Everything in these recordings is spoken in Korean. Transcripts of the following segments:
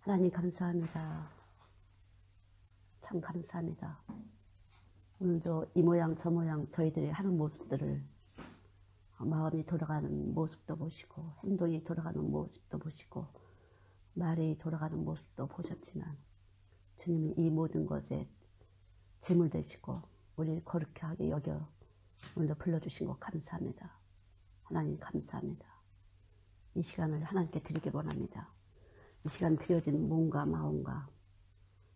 하나님 감사합니다. 참 감사합니다. 오늘도 이 모양 저 모양 저희들이 하는 모습들을 마음이 돌아가는 모습도 보시고 행동이 돌아가는 모습도 보시고 말이 돌아가는 모습도 보셨지만 주님은 이 모든 것에 짐을 되시고 우리를 거룩하게 하게 여겨 오늘도 불러주신 것 감사합니다. 하나님 감사합니다. 이 시간을 하나님께 드리기 원합니다. 이 시간 드려진 몸과 마음과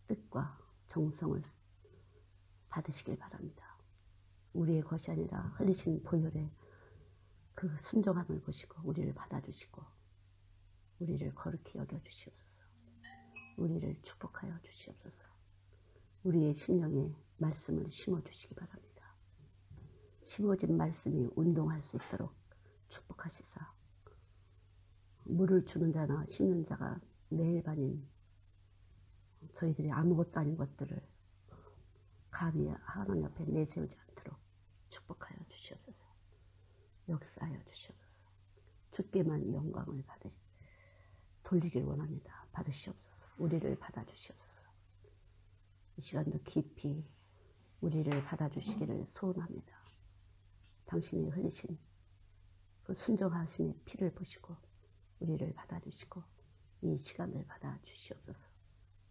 뜻과 정성을 받으시길 바랍니다. 우리의 것이 아니라 흘리신 보혈의 그 순종함을 보시고 우리를 받아주시고 우리를 거룩히 여겨주시옵소서. 우리를 축복하여 주시옵소서. 우리의 심령에 말씀을 심어주시기 바랍니다. 심어진 말씀이 운동할 수 있도록 축복하시사 물을 주는 자나 심는 자가 매일반인 저희들이 아무것도 아닌 것들을 감히 하나님 앞에 내세우지 않도록 축복하여 주시옵소서. 역사하여 주시옵소서. 주께만 영광을 돌리길 원합니다. 받으시옵소서. 우리를 받아주시옵소서. 이 시간도 깊이 우리를 받아주시기를 소원합니다. 당신이 흘리신 그 순종하심의 피를 보시고 우리를 받아주시고 이 시간을 받아주시옵소서.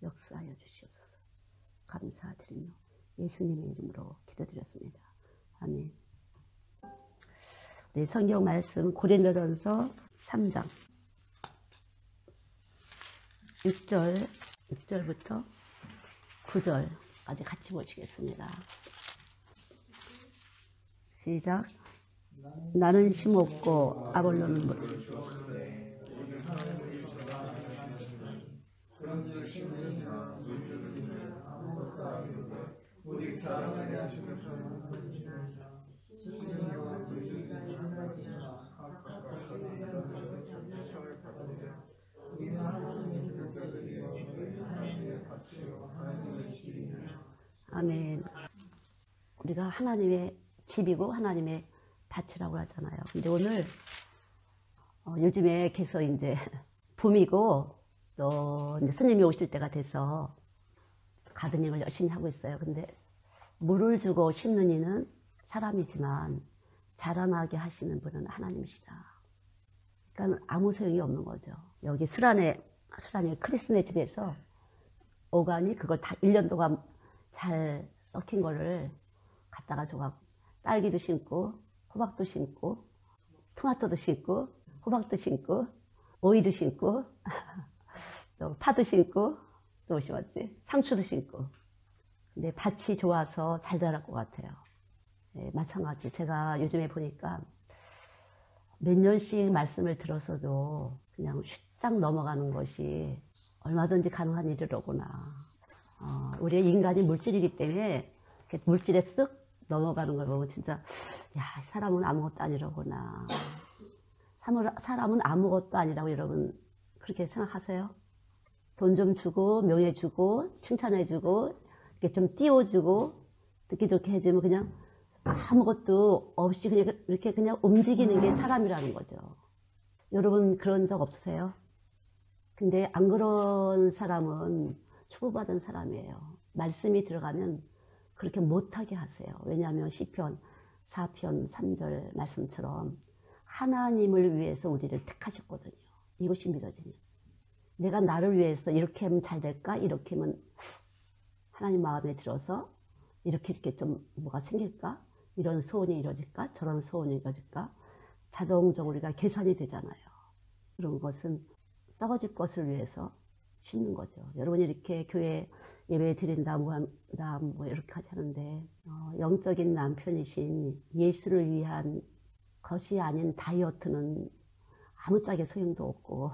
역사하여 주시옵소서. 감사드리며 예수님의 이름으로 기도드렸습니다. 아멘. 네, 성경 말씀 고린도전서 3장 6절부터 9절까지 같이 보시겠습니다. 시작. 나는 심었고 아볼로는 아멘. 우리가 하나님의 집이고 하나님의 밭이라고 하잖아요. 근데 오늘 요즘에 계속 이제 봄이고 또 이제 손님이 오실 때가 돼서 가드닝을 열심히 하고 있어요. 근데 물을 주고 심는 이는 사람이지만 자라나게 하시는 분은 하나님이시다. 그러니까 아무 소용이 없는 거죠. 여기 수란의 크리스네 집에서 오간이 그걸 다 1년 동안 잘 썩힌 거를 갖다가 조각 딸기도 심고 호박도 심고 토마토도 심고 호박도 심고 오이도 심고 또 파도 심고 또 뭐 심었지? 상추도 심고. 근데 밭이 좋아서 잘 자랄 것 같아요. 네, 마찬가지 제가 요즘에 보니까 몇 년씩 말씀을 들어서도 그냥 휘딱 넘어가는 것이 얼마든지 가능한 일이로구나. 우리 인간이 물질이기 때문에 물질에 쓱 넘어가는 걸 보면 진짜 야, 사람은 아무것도 아니라구나. 사람은 아무것도 아니라고 여러분 그렇게 생각하세요? 돈 좀 주고 명예 주고 칭찬해 주고 이렇게 좀 띄워주고 듣기 좋게 해주면 그냥 아무것도 없이 그냥 이렇게 그냥 움직이는 게 사람이라는 거죠. 여러분 그런 적 없으세요? 근데 안 그런 사람은 축복받은 사람이에요. 말씀이 들어가면 그렇게 못하게 하세요. 왜냐하면 시편 4편 3절 말씀처럼 하나님을 위해서 우리를 택하셨거든요. 이것이 믿어지냐. 내가 나를 위해서 이렇게 하면 잘 될까? 이렇게 하면 하나님 마음에 들어서 이렇게 좀 뭐가 생길까? 이런 소원이 이루어질까? 저런 소원이 이루어질까? 자동적으로 우리가 계산이 되잖아요. 그런 것은 썩어질 것을 위해서 심는 거죠. 여러분이 이렇게 교회 예배 드린다, 뭐 이렇게 하자는데 영적인 남편이신 예수를 위한 것이 아닌 다이어트는 아무짝에 소용도 없고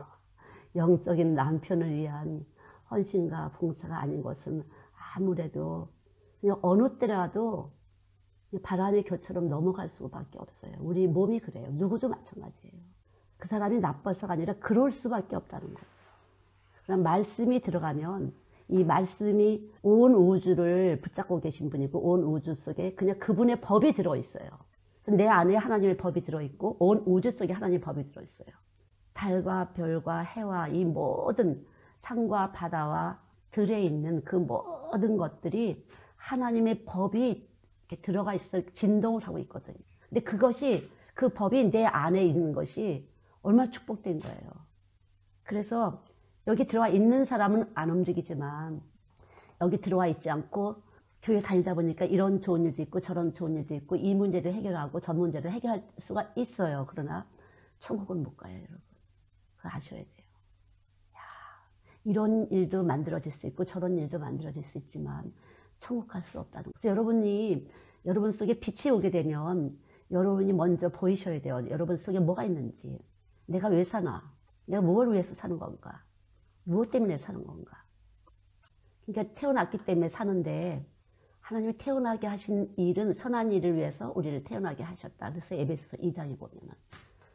영적인 남편을 위한 헌신과 봉사가 아닌 것은 아무래도 그냥 어느 때라도 바람의 겨처럼 넘어갈 수밖에 없어요. 우리 몸이 그래요. 누구도 마찬가지예요. 그 사람이 나빠서가 아니라 그럴 수밖에 없다는 거죠. 그럼 말씀이 들어가면 이 말씀이 온 우주를 붙잡고 계신 분이고 온 우주 속에 그냥 그분의 법이 들어있어요. 내 안에 하나님의 법이 들어있고 온 우주 속에 하나님의 법이 들어있어요. 달과 별과 해와 이 모든 산과 바다와 들에 있는 그 모든 것들이 하나님의 법이 이렇게 들어가 있어 진동을 하고 있거든요. 근데 그것이 그 법이 내 안에 있는 것이 얼마나 축복된 거예요. 그래서 여기 들어와 있는 사람은 안 움직이지만 여기 들어와 있지 않고 교회 다니다 보니까 이런 좋은 일도 있고 저런 좋은 일도 있고 이 문제도 해결하고 저 문제도 해결할 수가 있어요. 그러나 천국은 못 가요, 여러분. 그거 아셔야 돼요. 야, 이런 일도 만들어질 수 있고 저런 일도 만들어질 수 있지만 천국 갈 수 없다는 거죠. 여러분이 여러분 속에 빛이 오게 되면 여러분이 먼저 보이셔야 돼요. 여러분 속에 뭐가 있는지. 내가 왜 사나? 내가 뭘 위해서 사는 건가? 무엇 때문에 사는 건가? 그러니까 태어났기 때문에 사는데 하나님이 태어나게 하신 일은 선한 일을 위해서 우리를 태어나게 하셨다. 그래서 에베소서 2장에 보면은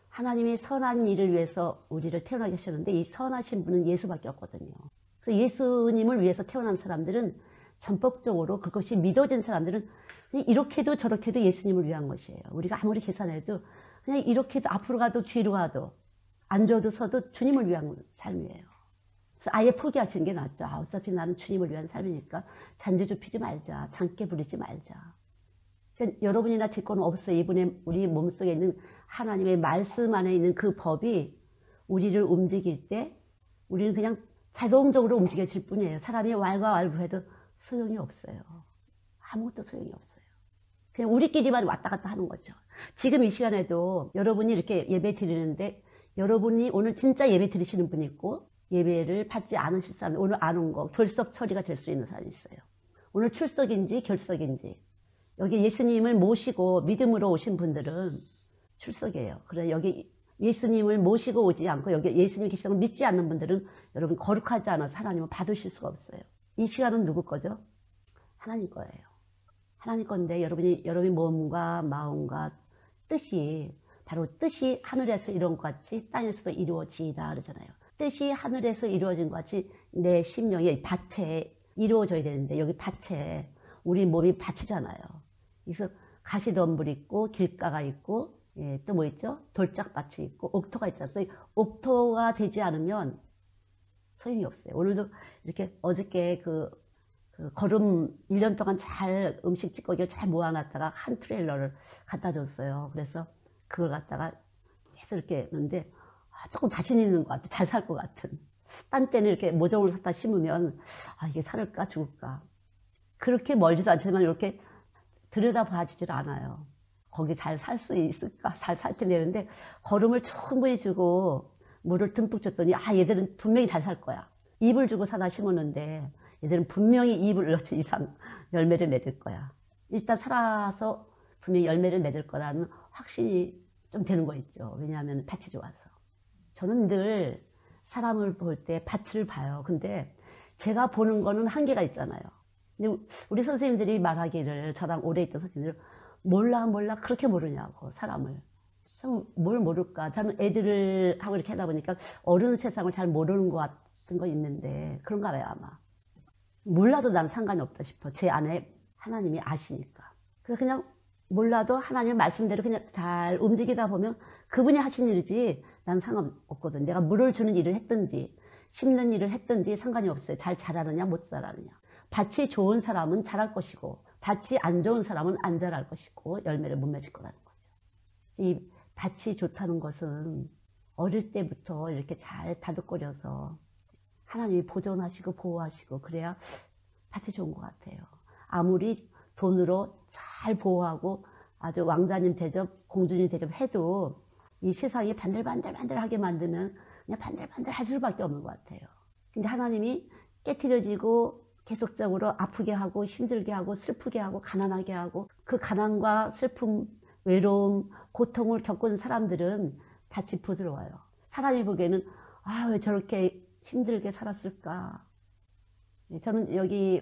하나님이 선한 일을 위해서 우리를 태어나게 하셨는데 이 선하신 분은 예수밖에 없거든요. 그래서 예수님을 위해서 태어난 사람들은 전법적으로 그것이 믿어진 사람들은 그냥 이렇게도 저렇게도 예수님을 위한 것이에요. 우리가 아무리 계산해도 그냥 이렇게도 앞으로 가도 뒤로 가도 앉아도 서도 주님을 위한 삶이에요. 그래서 아예 포기하시는 게 낫죠. 어차피 나는 주님을 위한 삶이니까 잔재주 피지 말자. 장깨 부리지 말자. 그러니까 여러분이나 제 거는 없어요. 이분의 우리 몸속에 있는 하나님의 말씀 안에 있는 그 법이 우리를 움직일 때 우리는 그냥 자동적으로 움직여질 뿐이에요. 사람이 왈가왈부해도 소용이 없어요. 아무것도 소용이 없어요. 그냥 우리끼리만 왔다 갔다 하는 거죠. 지금 이 시간에도 여러분이 이렇게 예배 드리는데 여러분이 오늘 진짜 예배 드리시는 분이 있고 예배를 받지 않으실 사람, 오늘 안 온 거 결석 처리가 될 수 있는 사람이 있어요. 오늘 출석인지 결석인지. 여기 예수님을 모시고 믿음으로 오신 분들은 출석이에요. 그래 여기 예수님을 모시고 오지 않고 여기 예수님 계시다고 믿지 않는 분들은 여러분 거룩하지 않아서 하나님을 받으실 수가 없어요. 이 시간은 누구 거죠? 하나님 거예요. 하나님 건데 여러분이 몸과 마음과 뜻이 바로 뜻이 하늘에서 이룬 것 같이 땅에서도 이루어지이다 그러잖아요. 뜻이 하늘에서 이루어진 것 같이 내 심령이 밭에 이루어져야 되는데 여기 밭에 우리 몸이 밭이잖아요. 그래서 가시덤불 있고 길가가 있고 예, 또 뭐 있죠? 돌짝밭이 있고 옥토가 있잖아요. 옥토가 되지 않으면 소용이 없어요. 오늘도 이렇게 어저께 그 걸음 1년 동안 잘 음식 찌꺼기를 잘 모아놨다가 한 트레일러를 갖다 줬어요. 그래서 그걸 갖다가 계속 이렇게 했는데 조금 자신 있는 것 같아. 잘 살 것 같은. 딴 때는 이렇게 모종을 갖다 심으면 이게 살을까 죽을까. 그렇게 멀지도 않지만 이렇게 들여다봐지질 않아요. 거기 잘 살 수 있을까? 잘 살펴내는데 걸음을 충분히 주고 물을 듬뿍 줬더니 얘들은 분명히 잘 살 거야. 잎을 주고 사다 심었는데 얘들은 분명히 잎을 넣지 이상 열매를 맺을 거야. 일단 살아서 분명히 열매를 맺을 거라는 확신이 좀 되는 거 있죠. 왜냐하면 밭이 좋아서. 저는 늘 사람을 볼 때 밭을 봐요. 근데 제가 보는 거는 한계가 있잖아요. 근데 우리 선생님들이 말하기를 저랑 오래 있던 선생님들 몰라 그렇게 모르냐고 사람을. 뭘 모를까. 저는 애들을 하고 이렇게 하다 보니까 어른 세상을 잘 모르는 것 같은 거 있는데 그런가 봐요 아마. 몰라도 난 상관이 없다 싶어. 제 안에 하나님이 아시니까. 그래서 그냥 몰라도 하나님의 말씀대로 그냥 잘 움직이다 보면 그분이 하신 일이지 난 상관없거든. 내가 물을 주는 일을 했든지 심는 일을 했든지 상관이 없어요. 잘 자라느냐 못 자라느냐. 밭이 좋은 사람은 자랄 것이고 밭이 안 좋은 사람은 안 자랄 것이고 열매를 못 맺을 거라는 거죠. 이 밭이 좋다는 것은 어릴 때부터 이렇게 잘 다독거려서 하나님이 보존하시고 보호하시고 그래야 밭이 좋은 것 같아요. 아무리 돈으로 잘 보호하고 아주 왕자님 대접, 공주님 대접 해도 이 세상이 반들반들하게 만들면 그냥 반들반들 할 수밖에 없는 것 같아요. 근데 하나님이 깨트려지고 계속적으로 아프게 하고 힘들게 하고 슬프게 하고 가난하게 하고 그 가난과 슬픔, 외로움, 고통을 겪은 사람들은 밭이 부드러워요. 사람이 보기에는 왜 저렇게 힘들게 살았을까. 저는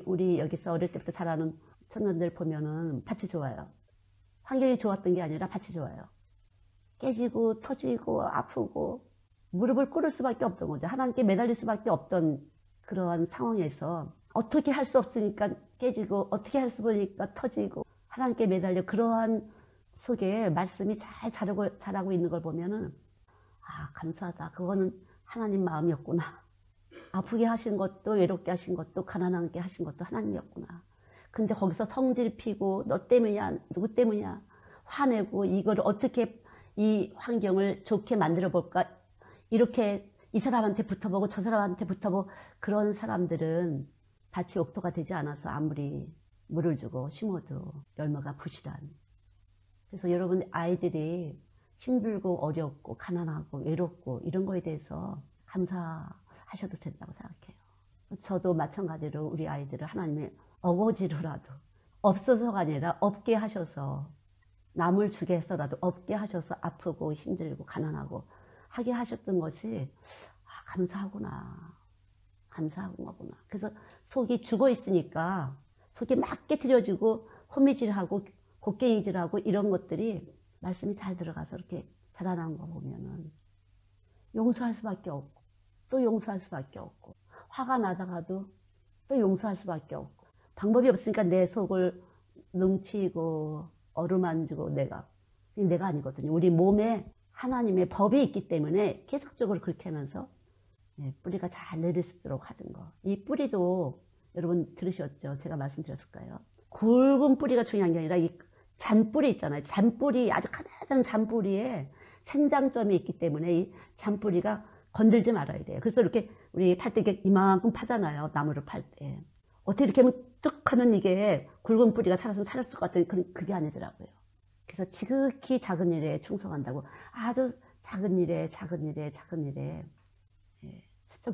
우리 여기서 어릴 때부터 자라는 청년들 보면은 밭이 좋아요. 환경이 좋았던 게 아니라 밭이 좋아요. 깨지고 터지고 아프고 무릎을 꿇을 수밖에 없던 거죠. 하나님께 매달릴 수밖에 없던 그러한 상황에서 어떻게 할 수 없으니까 깨지고 어떻게 할 수 없으니까 터지고 하나님께 매달려 그러한 속에 말씀이 잘 자라고 있는 걸 보면은 감사하다. 그거는 하나님 마음이었구나. 아프게 하신 것도 외롭게 하신 것도 가난하게 하신 것도 하나님이었구나. 근데 거기서 성질 피고 너 때문이야 누구 때문이야 화내고 이걸 어떻게 이 환경을 좋게 만들어 볼까 이렇게 이 사람한테 붙어보고 저 사람한테 붙어보고 그런 사람들은 밭이 옥토가 되지 않아서 아무리 물을 주고 심어도 열매가 부실한. 그래서 여러분 아이들이 힘들고 어렵고 가난하고 외롭고 이런 거에 대해서 감사하셔도 된다고 생각해요. 저도 마찬가지로 우리 아이들을 하나님의 어거지로라도 없어서가 아니라 없게 하셔서 남을 주게 해서라도 없게 하셔서 아프고 힘들고 가난하고 하게 하셨던 것이 감사하구나. 감사한 거구나. 그래서 속이 죽어 있으니까 속이 막 깨트려지고 호미질하고 곡괭이질하고 이런 것들이 말씀이 잘 들어가서 이렇게 자라나는 거 보면은 용서할 수밖에 없고 또 용서할 수밖에 없고 화가 나다가도 또 용서할 수밖에 없고 방법이 없으니까 내 속을 능치고 어루만지고 내가 아니거든요. 우리 몸에 하나님의 법이 있기 때문에 계속적으로 그렇게 하면서 뿌리가 잘 내릴 수 있도록 하는 거. 이 뿌리도 여러분 들으셨죠? 제가 말씀드렸을까요? 굵은 뿌리가 중요한 게 아니라 이 잔뿌리 있잖아요. 잔뿌리, 아주 가난한 잔뿌리에 생장점이 있기 때문에 이 잔뿌리가 건들지 말아야 돼요. 그래서 이렇게 우리 팔 때 이만큼 파잖아요. 나무를 팔 때. 어떻게 이렇게 하면 뚝 하면 이게 굵은 뿌리가 살았으면 살았을 것 같더니 그게 아니더라고요. 그래서 지극히 작은 일에 충성한다고 아주 작은 일에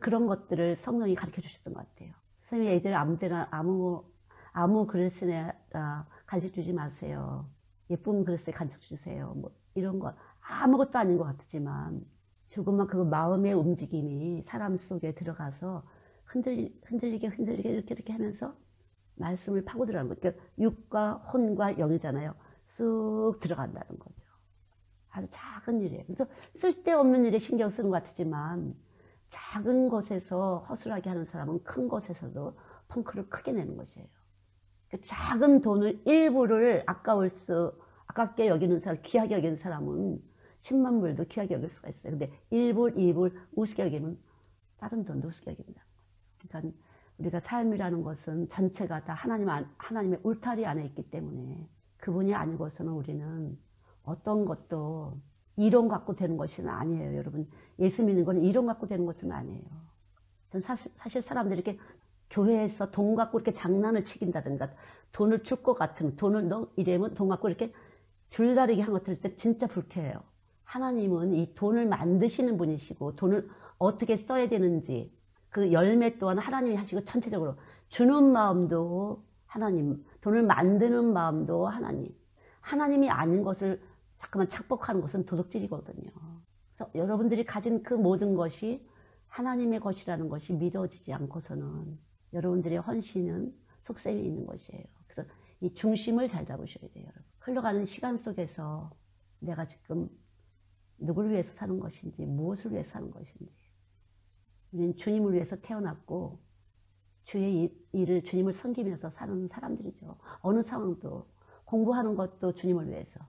그런 것들을 성령이 가르쳐 주셨던 것 같아요. 선생님이 애들 아무 때나 아무 그릇에 간식 주지 마세요. 예쁜 그릇에 간식 주세요. 뭐 이런 거 아무것도 아닌 것 같지만 조금만 그 마음의 움직임이 사람 속에 들어가서 흔들리게 이렇게 하면서 말씀을 파고 들어가는 거죠. 그러니까 육과 혼과 영이잖아요. 쑥 들어간다는 거죠. 아주 작은 일이에요. 그래서 쓸데없는 일에 신경 쓰는 것 같지만 작은 것에서 허술하게 하는 사람은 큰 것에서도 펑크를 크게 내는 것이에요. 작은 돈을 일부를 아깝게 여기는 사람, 귀하게 여기는 사람은 10만 불도 귀하게 여길 수가 있어요. 근데 1불, 2불 우습게 여기면 다른 돈도 우습게 여긴다는 거죠. 그러니까 우리가 삶이라는 것은 전체가 다 하나님의 울타리 안에 있기 때문에 그분이 아니고서는 우리는 어떤 것도 이론 갖고 되는 것은 아니에요. 여러분 예수 믿는 건 이론 갖고 되는 것은 아니에요. 전 사실 사람들이 이렇게 교회에서 돈 갖고 이렇게 장난을 치긴다든가 돈을 줄 것 같은 돈을 너 이래면 돈 갖고 이렇게 줄다리기 하는 것들 때 진짜 불쾌해요. 하나님은 이 돈을 만드시는 분이시고 돈을 어떻게 써야 되는지 그 열매 또한 하나님이 하시고 전체적으로 주는 마음도 하나님, 돈을 만드는 마음도 하나님이 아닌 것을 자꾸만 착복하는 것은 도둑질이거든요. 그래서 여러분들이 가진 그 모든 것이 하나님의 것이라는 것이 믿어지지 않고서는 여러분들의 헌신은 속셈이 있는 것이에요. 그래서 이 중심을 잘 잡으셔야 돼요. 여러분. 흘러가는 시간 속에서 내가 지금 누구를 위해서 사는 것인지 무엇을 위해서 사는 것인지 우리는 주님을 위해서 태어났고 주의 일을 주님을 섬기면서 사는 사람들이죠. 어느 상황도 공부하는 것도 주님을 위해서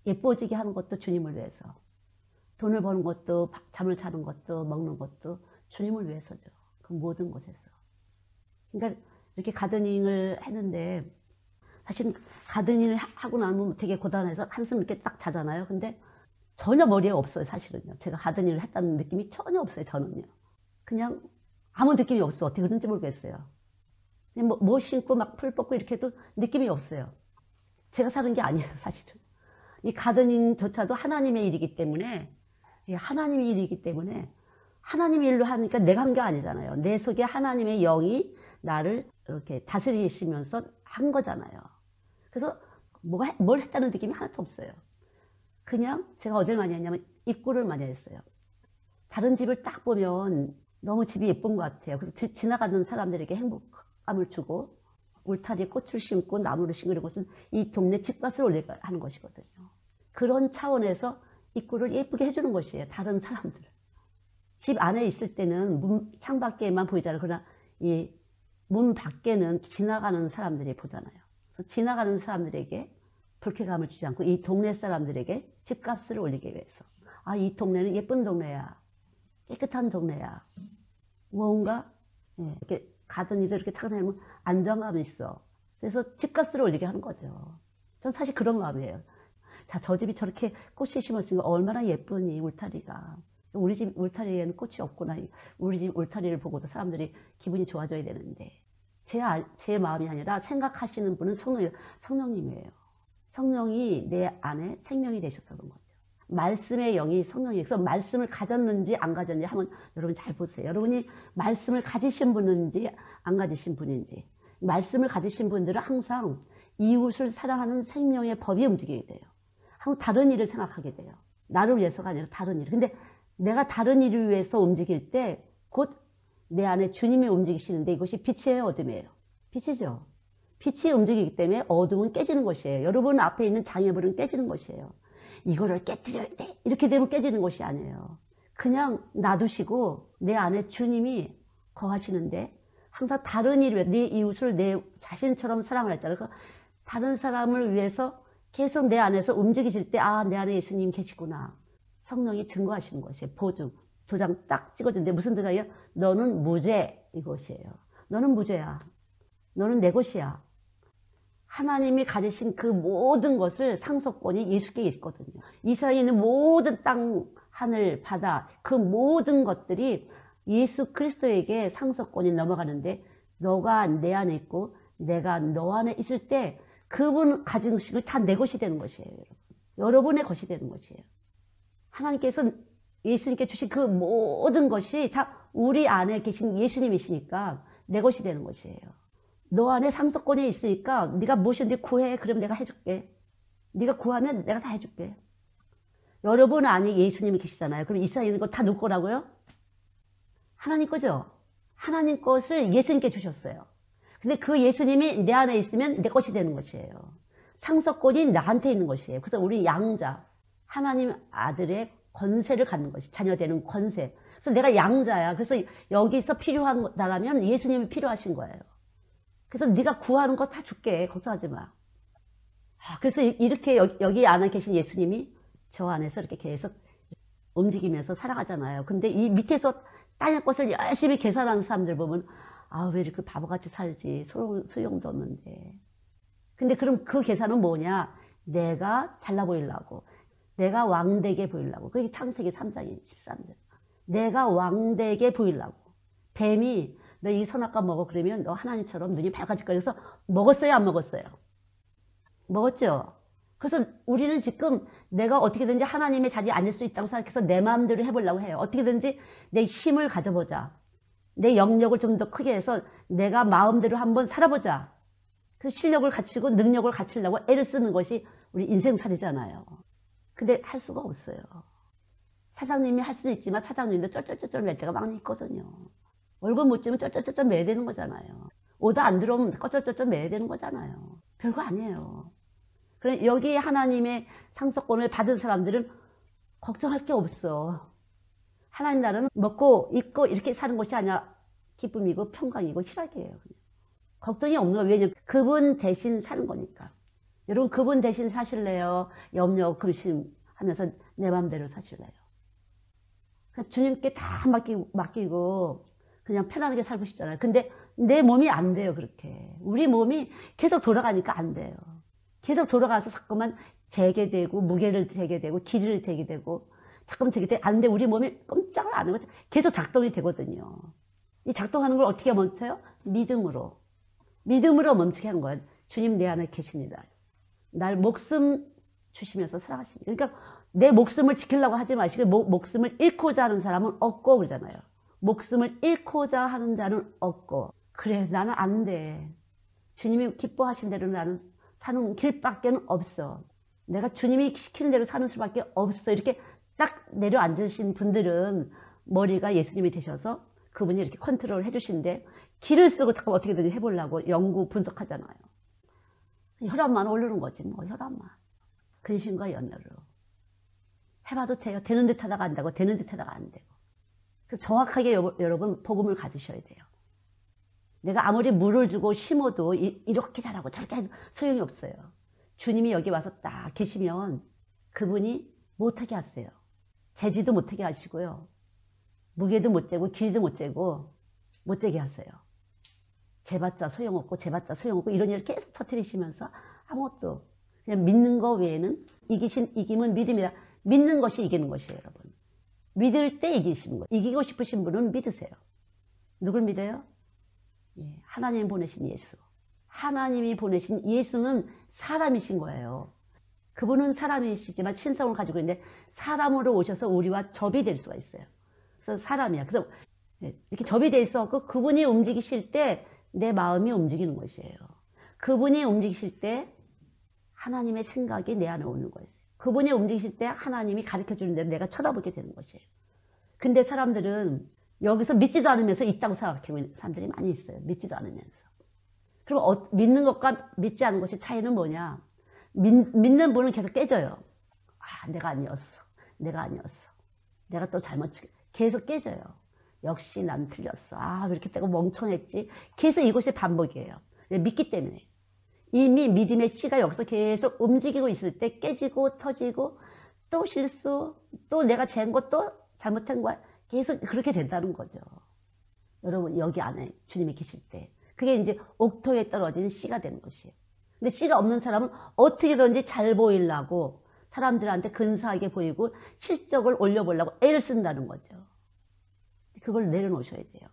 예뻐지게 하는 것도 주님을 위해서 돈을 버는 것도 잠을 자는 것도 먹는 것도 주님을 위해서죠. 그 모든 곳에서. 그러니까 이렇게 가드닝을 했는데 사실 가드닝을 하고 나면 되게 고단해서 한숨 이렇게 딱 자잖아요. 근데 전혀 머리에 없어요. 사실은요. 제가 가드닝을 했다는 느낌이 전혀 없어요. 저는요. 그냥 아무 느낌이 없어. 어떻게 그런지 모르겠어요. 그냥 뭐 신고 막 풀 뽑고 이렇게 해도 느낌이 없어요. 제가 사는 게 아니에요. 사실은. 이 가드닝조차도 하나님의 일이기 때문에 하나님의 일이기 때문에 하나님의 일로 하니까 내가 한 게 아니잖아요. 내 속에 하나님의 영이 나를 이렇게 다스리시면서 한 거잖아요. 그래서 뭘 했다는 느낌이 하나도 없어요. 그냥 제가 어딜 많이 했냐면 입구를 많이 했어요. 다른 집을 딱 보면 너무 집이 예쁜 것 같아요. 그래서 지나가는 사람들에게 행복감을 주고 울타리에 꽃을 심고 나무를 심고 이런 것은 이 동네 집값을 올리게 하는 것이거든요. 그런 차원에서 입구를 예쁘게 해주는 것이에요. 다른 사람들. 집 안에 있을 때는 창밖에만 보이잖아요. 그러나 이 문 밖에는 지나가는 사람들이 보잖아요. 그래서 지나가는 사람들에게 불쾌감을 주지 않고 이 동네 사람들에게 집값을 올리기 위해서 이 동네는 예쁜 동네야. 깨끗한 동네야. 뭔가 이렇게 가던 일을 이렇게 찾아내면 안정감이 있어. 그래서 집값을 올리게 하는 거죠. 전 사실 그런 마음이에요. 자, 저 집이 저렇게 꽃이 심어진 거 얼마나 예쁘니, 울타리가. 우리 집 울타리에는 꽃이 없구나. 우리 집 울타리를 보고도 사람들이 기분이 좋아져야 되는데. 제 마음이 아니라 생각하시는 분은 성령님이에요. 성령이 내 안에 생명이 되셔서 그런 거죠. 말씀의 영이 성령이에요. 그래서 말씀을 가졌는지 안 가졌는지 한번 여러분 잘 보세요. 여러분이 말씀을 가지신 분인지 안 가지신 분인지. 말씀을 가지신 분들은 항상 이웃을 사랑하는 생명의 법이 움직이게 돼요. 항상 다른 일을 생각하게 돼요. 나를 위해서가 아니라 다른 일. 근데 내가 다른 일을 위해서 움직일 때 곧 내 안에 주님이 움직이시는데 이것이 빛이에요, 어둠이에요? 빛이죠. 빛이 움직이기 때문에 어둠은 깨지는 것이에요. 여러분 앞에 있는 장애물은 깨지는 것이에요. 이거를 깨뜨려야 돼. 이렇게 되면 깨지는 것이 아니에요. 그냥 놔두시고 내 안에 주님이 거하시는데 항상 다른 일을 위해 내 이웃을 내 자신처럼 사랑을 했잖아요. 그러니까 다른 사람을 위해서 계속 내 안에서 움직이실 때 아, 내 안에 예수님 계시구나. 성령이 증거하시는 것이에요. 보증. 도장 딱 찍어주는데 무슨 도장이에요? 너는 무죄 이것이에요. 너는 무죄야. 너는 내 것이야. 하나님이 가지신 그 모든 것을 상속권이 예수께 있거든요. 이 세상에 있는 모든 땅, 하늘, 바다 그 모든 것들이 예수 그리스도에게 상속권이 넘어가는데 너가 내 안에 있고 내가 너 안에 있을 때 그분 가진 것이 다 내 것이 되는 것이에요. 여러분의 것이 되는 것이에요. 하나님께서 예수님께 주신 그 모든 것이 다 우리 안에 계신 예수님이시니까 내 것이 되는 것이에요. 너 안에 상속권이 있으니까 네가 무엇이든지 구해. 그럼 내가 해줄게. 네가 구하면 내가 다 해줄게. 여러분 안에 예수님이 계시잖아요. 그럼 이 세상에 있는 거 다 누구 거라고요? 하나님 거죠. 하나님 것을 예수님께 주셨어요. 근데 그 예수님이 내 안에 있으면 내 것이 되는 것이에요. 상속권이 나한테 있는 것이에요. 그래서 우리 양자, 하나님 아들의 권세를 갖는 것이 자녀되는 권세. 그래서 내가 양자야. 그래서 여기서 필요하다라면 예수님이 필요하신 거예요. 그래서 네가 구하는 거 다 줄게. 걱정하지 마. 그래서 이렇게 여기 안에 계신 예수님이 저 안에서 이렇게 계속 움직이면서 살아가잖아요. 근데 이 밑에서 땅의 것을 열심히 계산하는 사람들 보면 아, 왜 이렇게 바보같이 살지. 소용도 없는데. 근데 그럼 그 계산은 뭐냐? 내가 잘나 보이려고. 내가 왕되게 보이려고. 그게 창세기 3장이 13절. 내가 왕되게 보이려고. 뱀이 너 이 선악과 먹어 그러면 너 하나님처럼 눈이 밝아질 거야. 그래서 먹었어요, 안 먹었어요? 먹었죠. 그래서 우리는 지금 내가 어떻게든지 하나님의 자리에 앉을 수 있다고 생각해서 내 마음대로 해보려고 해요. 어떻게든지 내 힘을 가져보자. 내 영역을 좀 더 크게 해서 내가 마음대로 한번 살아보자. 그래서 실력을 갖추고 능력을 갖추려고 애를 쓰는 것이 우리 인생살이잖아요. 근데 할 수가 없어요. 사장님이 할 수는 있지만 사장님도 쩔쩔쩔쩔 맬 때가 많이 있거든요. 월급 못 주면 쩔쩔쩔쩔 매야 되는 거잖아요. 오다 안 들어오면 꺼쩔쩔쩔 매야 되는 거잖아요. 별거 아니에요. 그래 여기 하나님의 상속권을 받은 사람들은 걱정할 게 없어. 하나님 나라는 먹고 입고 이렇게 사는 것이 아니라 기쁨이고 평강이고 희락이에요. 걱정이 없는 거예요. 왜냐면 그분 대신 사는 거니까. 여러분 그분 대신 사실래요? 염려 근심하면서 내 마음대로 사실래요? 그냥 주님께 다 맡기고 그냥 편안하게 살고 싶잖아요. 근데 내 몸이 안 돼요. 그렇게. 우리 몸이 계속 돌아가니까 안 돼요. 계속 돌아가서 자꾸만 재게 되고 무게를 재게 되고 길이를 재게 되고 자꾸만 재게 되고 안 돼. 우리 몸이 꼼짝을 안 하고 계속 작동이 되거든요. 이 작동하는 걸 어떻게 멈춰요? 믿음으로. 믿음으로 멈추게 하는 거예요. 주님 내 안에 계십니다. 날 목숨 주시면서 살아가십니다. 그러니까 내 목숨을 지키려고 하지 마시고 목숨을 잃고자 하는 사람은 없고 그러잖아요. 목숨을 잃고자 하는 자는 없고. 그래 나는 안 돼. 주님이 기뻐하신 대로 나는 사는 길밖에 없어. 내가 주님이 시키는 대로 사는 수밖에 없어. 이렇게 딱 내려앉으신 분들은 머리가 예수님이 되셔서 그분이 이렇게 컨트롤 해주시는데 길을 쓰고 잠깐 어떻게든 해보려고 연구 분석하잖아요. 혈압만 오르는 거지 뭐 혈압만. 근심과 염려로. 해봐도 돼요. 되는 듯 하다가 안 되고 되는 듯 하다가 안 되고. 그래서 정확하게 여러분 복음을 가지셔야 돼요. 내가 아무리 물을 주고 심어도 이렇게 잘하고 저렇게 해도 소용이 없어요. 주님이 여기 와서 딱 계시면 그분이 못하게 하세요. 재지도 못하게 하시고요. 무게도 못 재고 길이도 못 재고 못 되게 하세요. 재봤자 소용없고 재봤자 소용없고 이런 일을 계속 터뜨리시면서 아무것도 그냥 믿는 거 외에는 이김은 믿음이다. 믿는 것이 이기는 것이에요, 여러분. 믿을 때 이기시는 거예요. 이기고 싶으신 분은 믿으세요. 누굴 믿어요? 예, 하나님 보내신 예수. 하나님이 보내신 예수는 사람이신 거예요. 그분은 사람이시지만 신성을 가지고 있는데 사람으로 오셔서 우리와 접이 될 수가 있어요. 그래서 사람이야. 그래서 이렇게 접이 돼 있어서 그분이 움직이실 때 내 마음이 움직이는 것이에요. 그분이 움직이실 때 하나님의 생각이 내 안에 오는 거예요. 그분이 움직이실 때 하나님이 가르쳐 주는 대로 내가 쳐다보게 되는 것이에요. 근데 사람들은 여기서 믿지도 않으면서 있다고 생각하고 있는 사람들이 많이 있어요. 믿지도 않으면서. 그럼 믿는 것과 믿지 않는 것의 차이는 뭐냐? 믿는 분은 계속 깨져요. 아, 내가 아니었어. 내가 아니었어. 내가 또 계속 깨져요. 역시 난 틀렸어. 아, 왜 이렇게 내가 멍청했지? 계속 이것이 반복이에요. 믿기 때문에. 이미 믿음의 씨가 여기서 계속 움직이고 있을 때 깨지고 터지고 또 실수, 또 내가 잰 것도 잘못한 거야. 계속 그렇게 된다는 거죠. 여러분, 여기 안에 주님이 계실 때. 그게 이제 옥토에 떨어진 씨가 되는 것이에요. 근데 씨가 없는 사람은 어떻게든지 잘 보이려고 사람들한테 근사하게 보이고 실적을 올려보려고 애를 쓴다는 거죠. 그걸 내려놓으셔야 돼요.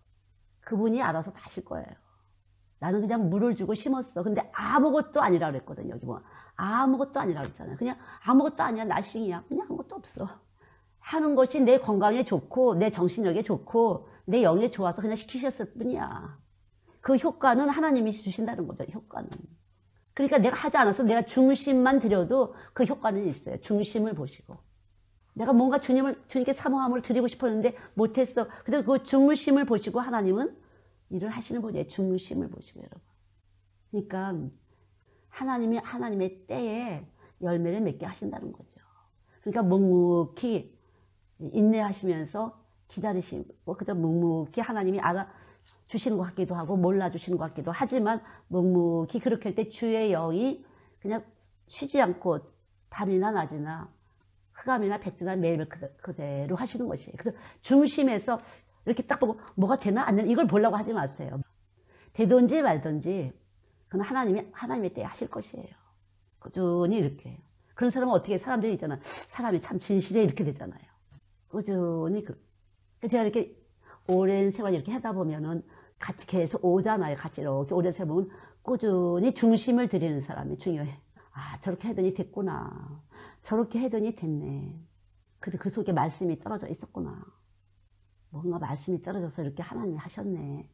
그분이 알아서 다 하실 거예요. 나는 그냥 물을 주고 심었어. 근데 아무것도 아니라 그랬거든요. 여기 보면 아무것도 아니라 그랬잖아요. 그냥 아무것도 아니야. 나싱이야. 그냥 아무것도 없어. 하는 것이 내 건강에 좋고 내 정신력에 좋고 내 영에 좋아서 그냥 시키셨을 뿐이야. 그 효과는 하나님이 주신다는 거죠. 효과는. 그러니까 내가 하지 않아서 내가 중심만 드려도 그 효과는 있어요. 중심을 보시고. 내가 뭔가 주님께 사모함을 드리고 싶었는데 못했어. 근데 그 중심을 보시고 하나님은 일을 하시는 분이에요. 중심을 보시고 여러분. 그러니까 하나님이 하나님의 때에 열매를 맺게 하신다는 거죠. 그러니까 묵묵히 인내하시면서 기다리시고 그저 묵묵히 하나님이 알아주시는 것 같기도 하고 몰라주시는 것 같기도 하지만 묵묵히 그렇게 할 때 주의 영이 그냥 쉬지 않고 밤이나 낮이나 흑암이나 백주나 매일 그대로 하시는 것이에요. 그래서 중심에서 이렇게 딱 보고 뭐가 되나 안 되나 이걸 보려고 하지 마세요. 되든지 말든지 그건 하나님의 때에 하실 것이에요. 꾸준히 이렇게. 그런 사람은 어떻게 사람들이 있잖아. 사람이 참 진실해 이렇게 되잖아요. 꾸준히 제가 이렇게 오랜 세월 이렇게 하다 보면은 같이 계속 오잖아요. 같이 이렇게 오랜 세월 보면 꾸준히 중심을 들이는 사람이 중요해. 아, 저렇게 하더니 됐구나. 저렇게 하더니 됐네. 근데 그 속에 말씀이 떨어져 있었구나. 뭔가 말씀이 떨어져서 이렇게 하나님이 하셨네.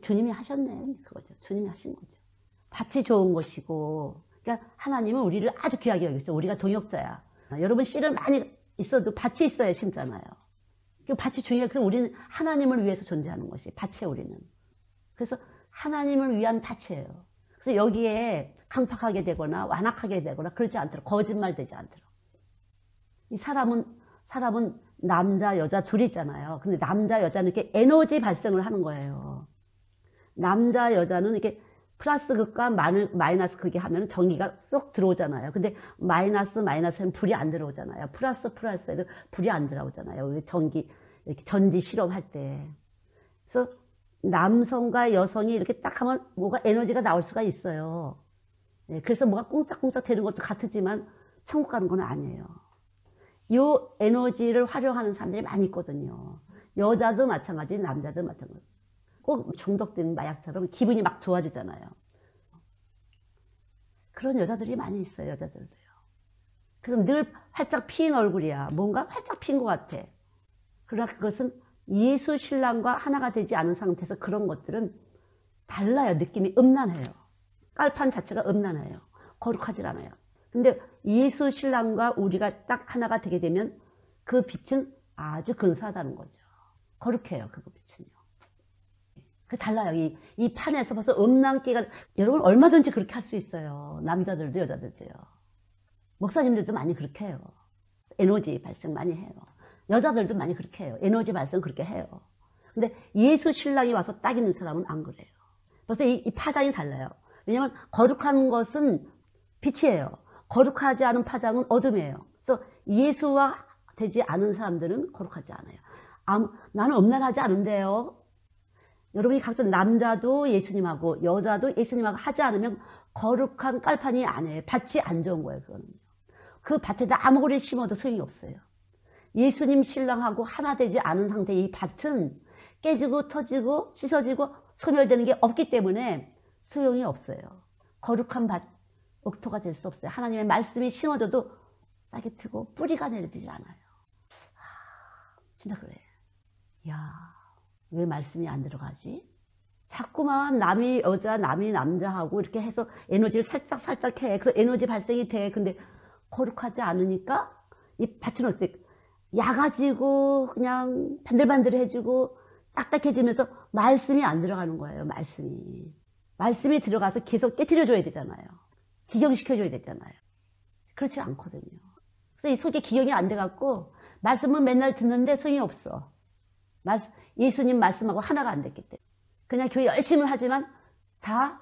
주님이 하셨네. 그거죠. 주님이 하신 거죠. 밭이 좋은 것이고, 그러니까 하나님은 우리를 아주 귀하게 여기있어요. 우리가 동역자야. 여러분 씨를 많이 있어도 밭이 있어야 심잖아요. 그 밭이 중요해요. 그래서 우리는 하나님을 위해서 존재하는 것이 밭이에요. 우리는. 그래서 하나님을 위한 밭이에요. 그래서 여기에 강팍하게 되거나 완악하게 되거나 그러지 않도록 거짓말 되지 않도록. 이 사람은 남자 여자 둘이잖아요. 근데 남자 여자는 이렇게 에너지 발생을 하는 거예요. 남자 여자는 이렇게 플러스 극과 마이너스 극이 하면 전기가 쏙 들어오잖아요. 근데 마이너스에는 불이 안 들어오잖아요. 플러스에도 불이 안 들어오잖아요. 이렇게 전지 실험할 때. 그래서 남성과 여성이 이렇게 딱 하면 뭐가 에너지가 나올 수가 있어요. 네, 그래서 뭐가 꽁짝꽁짝 되는 것도 같지만 천국 가는 건 아니에요. 이 에너지를 활용하는 사람들이 많이 있거든요. 여자도 마찬가지, 남자도 마찬가지. 꼭 중독된 마약처럼 기분이 막 좋아지잖아요. 그런 여자들이 많이 있어요. 여자들도요. 그럼 늘 활짝 핀 얼굴이야. 뭔가 활짝 핀 것 같아. 그러나 그것은 예수 신랑과 하나가 되지 않은 상태에서 그런 것들은 달라요. 느낌이 음란해요. 깔판 자체가 음란해요. 거룩하지 않아요. 근데 예수 신랑과 우리가 딱 하나가 되게 되면 그 빛은 아주 근사하다는 거죠. 거룩해요. 그 빛은요. 그 달라요. 이 판에서 벌써 음란기가 여러분 얼마든지 그렇게 할 수 있어요. 남자들도 여자들도요. 목사님들도 많이 그렇게 해요. 에너지 발생 많이 해요. 여자들도 많이 그렇게 해요. 에너지 발생 그렇게 해요. 근데 예수 신랑이 와서 딱 있는 사람은 안 그래요. 벌써 이 파장이 달라요. 왜냐하면 거룩한 것은 빛이에요. 거룩하지 않은 파장은 어둠이에요. 그래서 예수와 되지 않은 사람들은 거룩하지 않아요. 나는 음란하지 않은데요. 여러분이 각자 남자도 예수님하고 여자도 예수님하고 하지 않으면 거룩한 깔판이 아니에요. 밭이 안 좋은 거예요. 그거는. 그 밭에다 아무거리 심어도 소용이 없어요. 예수님 신랑하고 하나 되지 않은 상태의 이 밭은 깨지고 터지고 씻어지고 소멸되는 게 없기 때문에 소용이 없어요. 거룩한 밭, 옥토가 될 수 없어요. 하나님의 말씀이 심어져도 싹이 트고 뿌리가 내려지지 않아요. 진짜 그래. 야, 왜 말씀이 안 들어가지? 자꾸만 남이 여자, 남이 남자하고 이렇게 해서 에너지를 살짝 해. 그래서 에너지 발생이 돼. 근데 거룩하지 않으니까 이 밭은 어때? 약아지고 그냥 반들반들해지고 딱딱해지면서 말씀이 안 들어가는 거예요. 말씀이 들어가서 계속 깨트려줘야 되잖아요. 기경시켜줘야 되잖아요. 그렇지 않거든요. 그래서 이 속에 기경이 안 돼갖고 말씀은 맨날 듣는데 소용이 없어. 예수님 말씀하고 하나가 안 됐기 때문에. 그냥 교회 열심히 하지만 다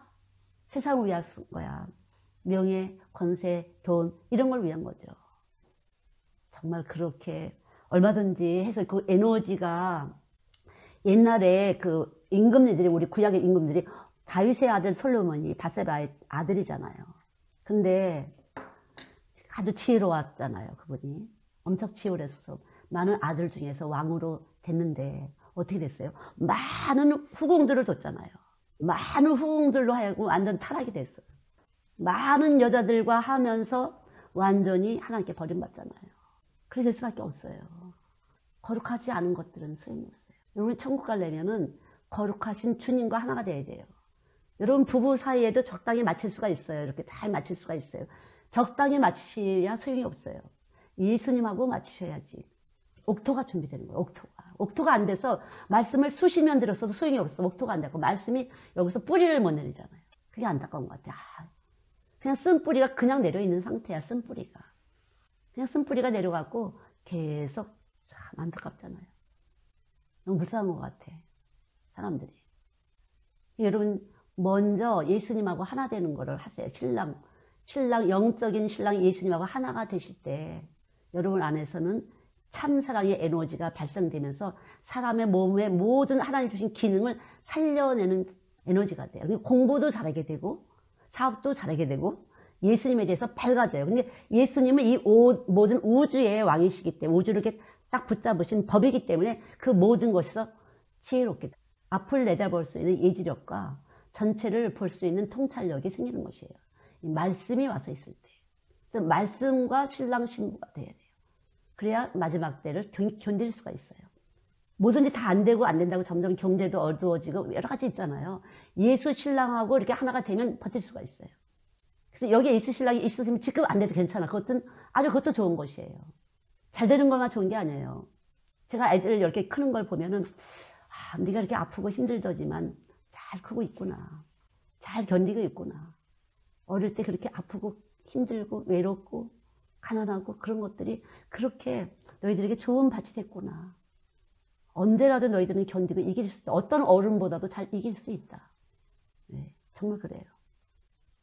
세상을 위한 거야. 명예, 권세, 돈 이런 걸 위한 거죠. 정말 그렇게 얼마든지 해서 그 에너지가 옛날에 그 임금들이 우리 구약의 임금들이 다윗의 아들 솔로몬이 밧세바의 아들이잖아요. 근데 아주 지혜로웠잖아요. 그분이 엄청 치열해서 많은 아들 중에서 왕으로 됐는데 어떻게 됐어요? 많은 후궁들을 뒀잖아요. 많은 후궁들로 하여금 완전 타락이 됐어요. 많은 여자들과 하면서 완전히 하나님께 버림받잖아요. 그래서 될 수밖에 없어요. 거룩하지 않은 것들은 소용이 없어요. 여러분이 천국 가려면은 거룩하신 주님과 하나가 돼야 돼요. 여러분 부부 사이에도 적당히 맞출 수가 있어요. 이렇게 잘 맞출 수가 있어요. 적당히 맞추셔야 소용이 없어요. 예수님하고 맞추셔야지. 옥토가 준비되는 거예요. 옥토가 안 돼서 말씀을 수십 년 들었어도 소용이 없어. 옥토가 안 되고 말씀이 여기서 뿌리를 못 내리잖아요. 그게 안타까운 것 같아요. 그냥 쓴 뿌리가 그냥 내려있는 상태야. 쓴 뿌리가. 그냥 쓴 뿌리가 내려가고 계속 참 안타깝잖아요. 너무 불쌍한 것 같아. 사람들이. 여러분 먼저 예수님하고 하나 되는 거를 하세요. 신랑 영적인 신랑 예수님하고 하나가 되실 때 여러분 안에서는 참 사랑의 에너지가 발생되면서 사람의 몸의 모든 하나님 주신 기능을 살려내는 에너지가 돼요. 공부도 잘하게 되고 사업도 잘하게 되고 예수님에 대해서 밝아져요. 근데 예수님은 이 모든 우주의 왕이시기 때문에 우주를 이렇게 딱 붙잡으신 법이기 때문에 그 모든 것에서 지혜롭게 앞을 내다볼 수 있는 예지력과 전체를 볼 수 있는 통찰력이 생기는 것이에요. 이 말씀이 와서 있을 때. 그래서 말씀과 신랑 신부가 돼야 돼요. 그래야 마지막 때를 견딜 수가 있어요. 뭐든지 다 안 되고 안 된다고 점점 경제도 어두워지고 여러 가지 있잖아요. 예수 신랑하고 이렇게 하나가 되면 버틸 수가 있어요. 그래서 여기 예수 신랑이 있으면 지금 안 돼도 괜찮아. 그것도 좋은 것이에요. 잘 되는 것만 좋은 게 아니에요. 제가 애들 이렇게 크는 걸 보면은 네가 이렇게 아프고 힘들더지만 잘 크고 있구나. 잘 견디고 있구나. 어릴 때 그렇게 아프고 힘들고 외롭고 가난하고 그런 것들이 그렇게 너희들에게 좋은 밭이 됐구나. 언제라도 너희들은 견디고 이길 수 있다. 어떤 어른보다도 잘 이길 수 있다. 네, 정말 그래요.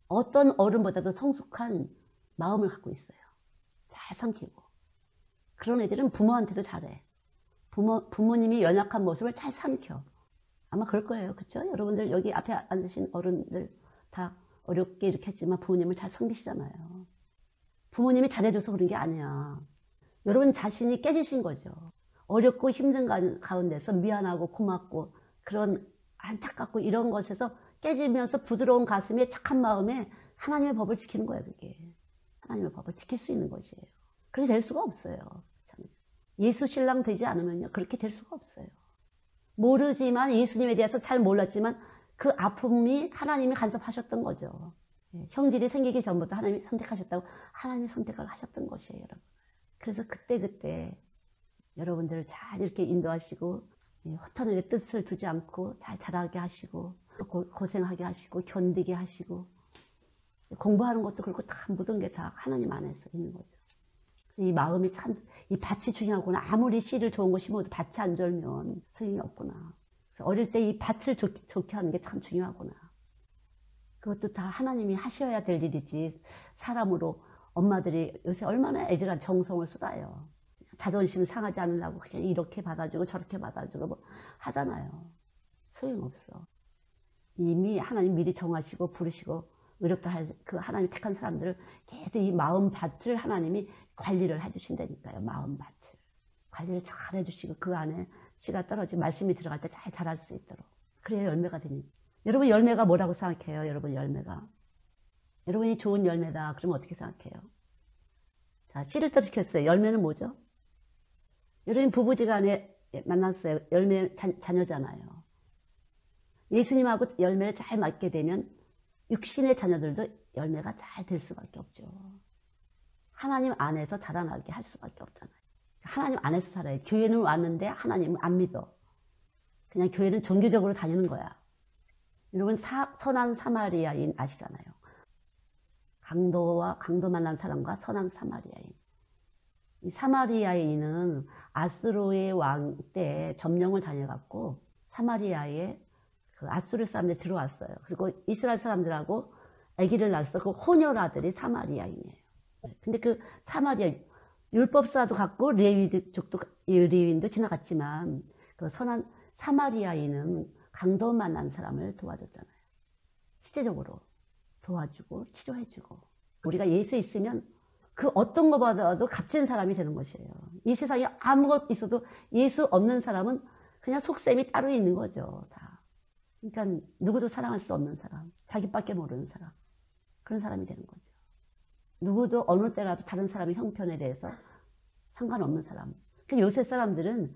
어떤 어른보다도 성숙한 마음을 갖고 있어요. 잘 삼키고. 그런 애들은 부모한테도 잘해. 부모님이 연약한 모습을 잘 삼켜. 아마 그럴 거예요. 그렇죠? 여러분들 여기 앞에 앉으신 어른들 다 어렵게 이렇게 했지만 부모님을 잘 섬기시잖아요. 부모님이 잘해줘서 그런 게 아니야. 여러분 자신이 깨지신 거죠. 어렵고 힘든 가운데서 미안하고 고맙고 그런 안타깝고 이런 것에서 깨지면서 부드러운 가슴에 착한 마음에 하나님의 법을 지키는 거예요. 그게 하나님의 법을 지킬 수 있는 것이에요. 그렇게 될 수가 없어요. 예수 신랑 되지 않으면요 그렇게 될 수가 없어요. 모르지만 예수님에 대해서 잘 몰랐지만 그 아픔이 하나님이 간섭하셨던 거죠. 형질이 생기기 전부터 하나님이 선택하셨다고 하나님이 선택을 하셨던 것이에요. 여러분. 그래서 그때 여러분들을 잘 이렇게 인도하시고 허탄의 뜻을 두지 않고 잘 자라게 하시고 고생하게 하시고 견디게 하시고 공부하는 것도 그렇고 다 모든 게 다 하나님 안에서 있는 거죠. 이 마음이 참, 이 밭이 중요하구나. 아무리 씨를 좋은 거 심어도 밭이 안 절면 소용이 없구나. 그래서 어릴 때 이 밭을 좋게 하는 게 참 중요하구나. 그것도 다 하나님이 하셔야 될 일이지. 사람으로 엄마들이 요새 얼마나 애들한테 정성을 쏟아요. 자존심 상하지 않으려고 그냥 이렇게 받아주고 저렇게 받아주고 뭐 하잖아요. 소용없어. 이미 하나님 미리 정하시고 부르시고 의롭다 할 그 하나님 택한 사람들을 계속 이 마음밭을 하나님이 관리를 해주신다니까요. 마음밭을. 관리를 잘 해주시고 그 안에 씨가 떨어지고 말씀이 들어갈 때 잘 자랄 수 있도록. 그래야 열매가 되니. 여러분 열매가 뭐라고 생각해요? 여러분 열매가. 여러분이 좋은 열매다. 그러면 어떻게 생각해요? 자, 씨를 떨어뜨렸어요. 열매는 뭐죠? 여러분 부부지간에 만났어요. 열매 자녀잖아요. 예수님하고 열매를 잘 맺게 되면 육신의 자녀들도 열매가 잘 될 수밖에 없죠. 하나님 안에서 자라나게 할 수밖에 없잖아요. 하나님 안에서 살아요. 교회는 왔는데 하나님은 안 믿어. 그냥 교회는 종교적으로 다니는 거야. 여러분 선한 사마리아인 아시잖아요. 강도 만난 사람과 선한 사마리아인. 이 사마리아인은 아수르의 왕 때 점령을 다녀갖고 사마리아에 그 아수르 사람들이 들어왔어요. 그리고 이스라엘 사람들하고 아기를 낳았어. 그 혼혈 아들이 사마리아인이에요. 근데 그 사마리아 율법사도 갖고 레위인도 지나갔지만 그 선한 사마리아인은 강도 만난 사람을 도와줬잖아요. 실제적으로 도와주고 치료해주고. 우리가 예수 있으면 그 어떤 것보다도 값진 사람이 되는 것이에요. 이 세상에 아무것도 있어도 예수 없는 사람은 그냥 속셈이 따로 있는 거죠. 다. 그러니까 누구도 사랑할 수 없는 사람, 자기밖에 모르는 사람, 그런 사람이 되는 거죠. 누구도 어느 때라도 다른 사람의 형편에 대해서 상관없는 사람. 그러니까 요새 사람들은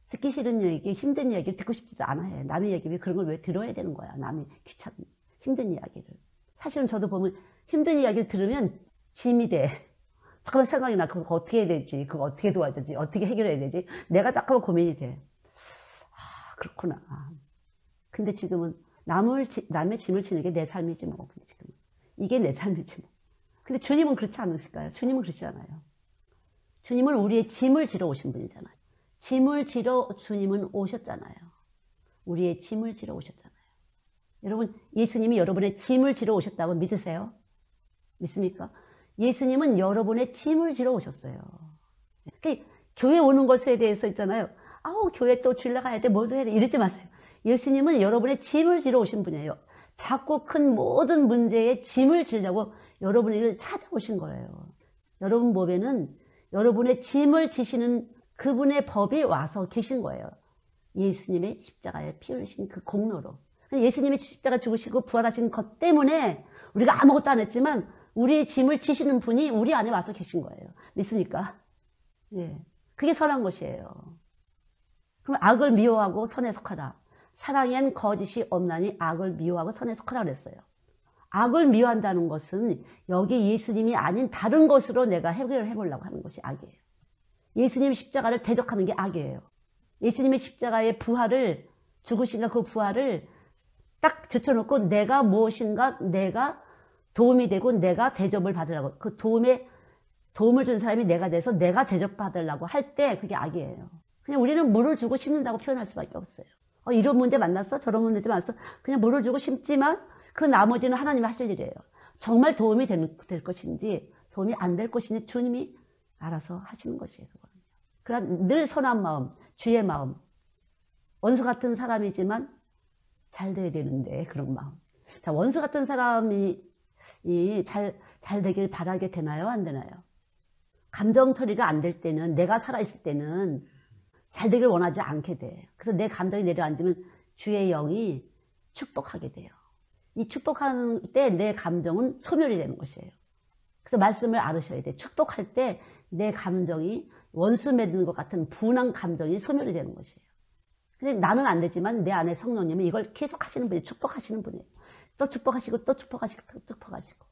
듣기 싫은 얘기, 힘든 이야기를 듣고 싶지도 않아요. 남의 얘기 왜 그런 걸 왜 들어야 되는 거야. 남이 귀찮은 힘든 이야기를. 사실은 저도 보면 힘든 이야기를 들으면 짐이 돼. 잠깐만 생각이 나. 그거 어떻게 해야 되지? 그거 어떻게 도와주지? 어떻게 해결해야 되지? 내가 잠깐만 고민이 돼. 아, 그렇구나. 근데 지금은 남의 짐을 지는 게 내 삶이지 뭐. 근데 지금은 이게 내 삶이지 뭐. 근데 주님은 그렇지 않으실까요? 주님은 그렇지 않아요. 주님은 우리의 짐을 지러 오신 분이잖아요. 짐을 지러 주님은 오셨잖아요. 우리의 짐을 지러 오셨잖아요. 여러분 예수님이 여러분의 짐을 지러 오셨다고 믿으세요? 믿습니까? 예수님은 여러분의 짐을 지러 오셨어요. 그러니까 교회 오는 것에 대해서 있잖아요. 아우 교회 또 주일날 가야 돼. 뭐도 해야 돼. 이러지 마세요. 예수님은 여러분의 짐을 지러 오신 분이에요. 작고 큰 모든 문제에 짐을 지려고 여러분을 찾아오신 거예요. 여러분 몸에는 여러분의 짐을 지시는 그분의 법이 와서 계신 거예요. 예수님의 십자가에 피 흘리신 그 공로로. 예수님이 십자가 죽으시고 부활하신 것 때문에 우리가 아무것도 안 했지만 우리의 짐을 지시는 분이 우리 안에 와서 계신 거예요. 믿습니까? 예. 그게 선한 것이에요. 그럼 악을 미워하고 선에 속하라. 사랑엔 거짓이 없나니 악을 미워하고 선에 속하라 그랬어요. 악을 미워한다는 것은 여기 예수님이 아닌 다른 것으로 내가 해결을 해보려고 하는 것이 악이에요. 예수님의 십자가를 대적하는 게 악이에요. 예수님의 십자가의 부활을 죽으신가 그 부활을 딱 제쳐놓고 내가 무엇인가 내가 도움이 되고 내가 대접을 받으려고 그 도움을 준 사람이 내가 돼서 내가 대접받으려고 할 때 그게 악이에요. 그냥 우리는 물을 주고 심는다고 표현할 수밖에 없어요. 이런 문제 만났어? 저런 문제 만났어? 그냥 물을 주고 심지만 그 나머지는 하나님이 하실 일이에요. 정말 도움이 될 것인지 도움이 안 될 것인지 주님이 알아서 하시는 것이에요. 그러나 늘 선한 마음, 주의 마음. 원수 같은 사람이지만 잘 돼야 되는데 그런 마음. 자, 원수 같은 사람이 잘 되길 바라게 되나요? 안 되나요? 감정 처리가 안 될 때는 내가 살아있을 때는 잘 되길 원하지 않게 돼. 그래서 내 감정이 내려앉으면 주의 영이 축복하게 돼요. 이 축복하는 때 내 감정은 소멸이 되는 것이에요. 그래서 말씀을 알으셔야 돼. 축복할 때 내 감정이 원수 맺는 것 같은 분한 감정이 소멸이 되는 것이에요. 근데 나는 안 되지만 내 안에 성령님은 이걸 계속 하시는 분이에요. 축복하시는 분이에요. 또 축복하시고 또 축복하시고 또 축복하시고.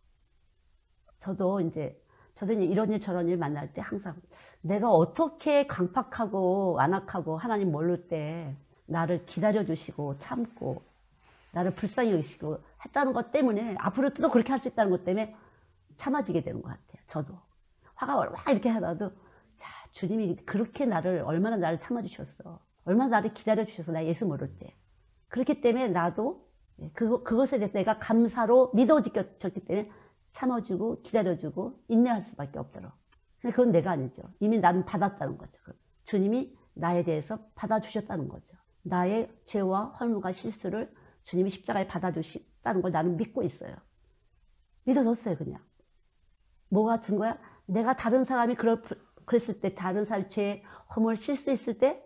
저도 이제 이런 일 저런 일 만날 때 항상 내가 어떻게 강팍하고 완악하고 하나님 모를 때 나를 기다려주시고 참고 나를 불쌍히 여기시고 했다는 것 때문에 앞으로 또 그렇게 할 수 있다는 것 때문에 참아지게 되는 것 같아요. 저도 화가 막 이렇게 하다가도 자 주님이 그렇게 얼마나 나를 참아주셨어. 얼마나 나를 기다려주셔서 나 예수 모를 때 그렇기 때문에 나도 그것에 대해서 내가 감사로 믿어졌기 때문에 참아주고 기다려주고 인내할 수밖에 없도록. 근데 그건 내가 아니죠. 이미 나는 받았다는 거죠. 주님이 나에 대해서 받아주셨다는 거죠. 나의 죄와 허물과 실수를 주님이 십자가에 받아주시다는 걸 나는 믿고 있어요. 믿어줬어요. 그냥. 뭐가 증거야? 내가 다른 사람이 그랬을 때, 다른 사람이 죄, 허물, 실수했을 때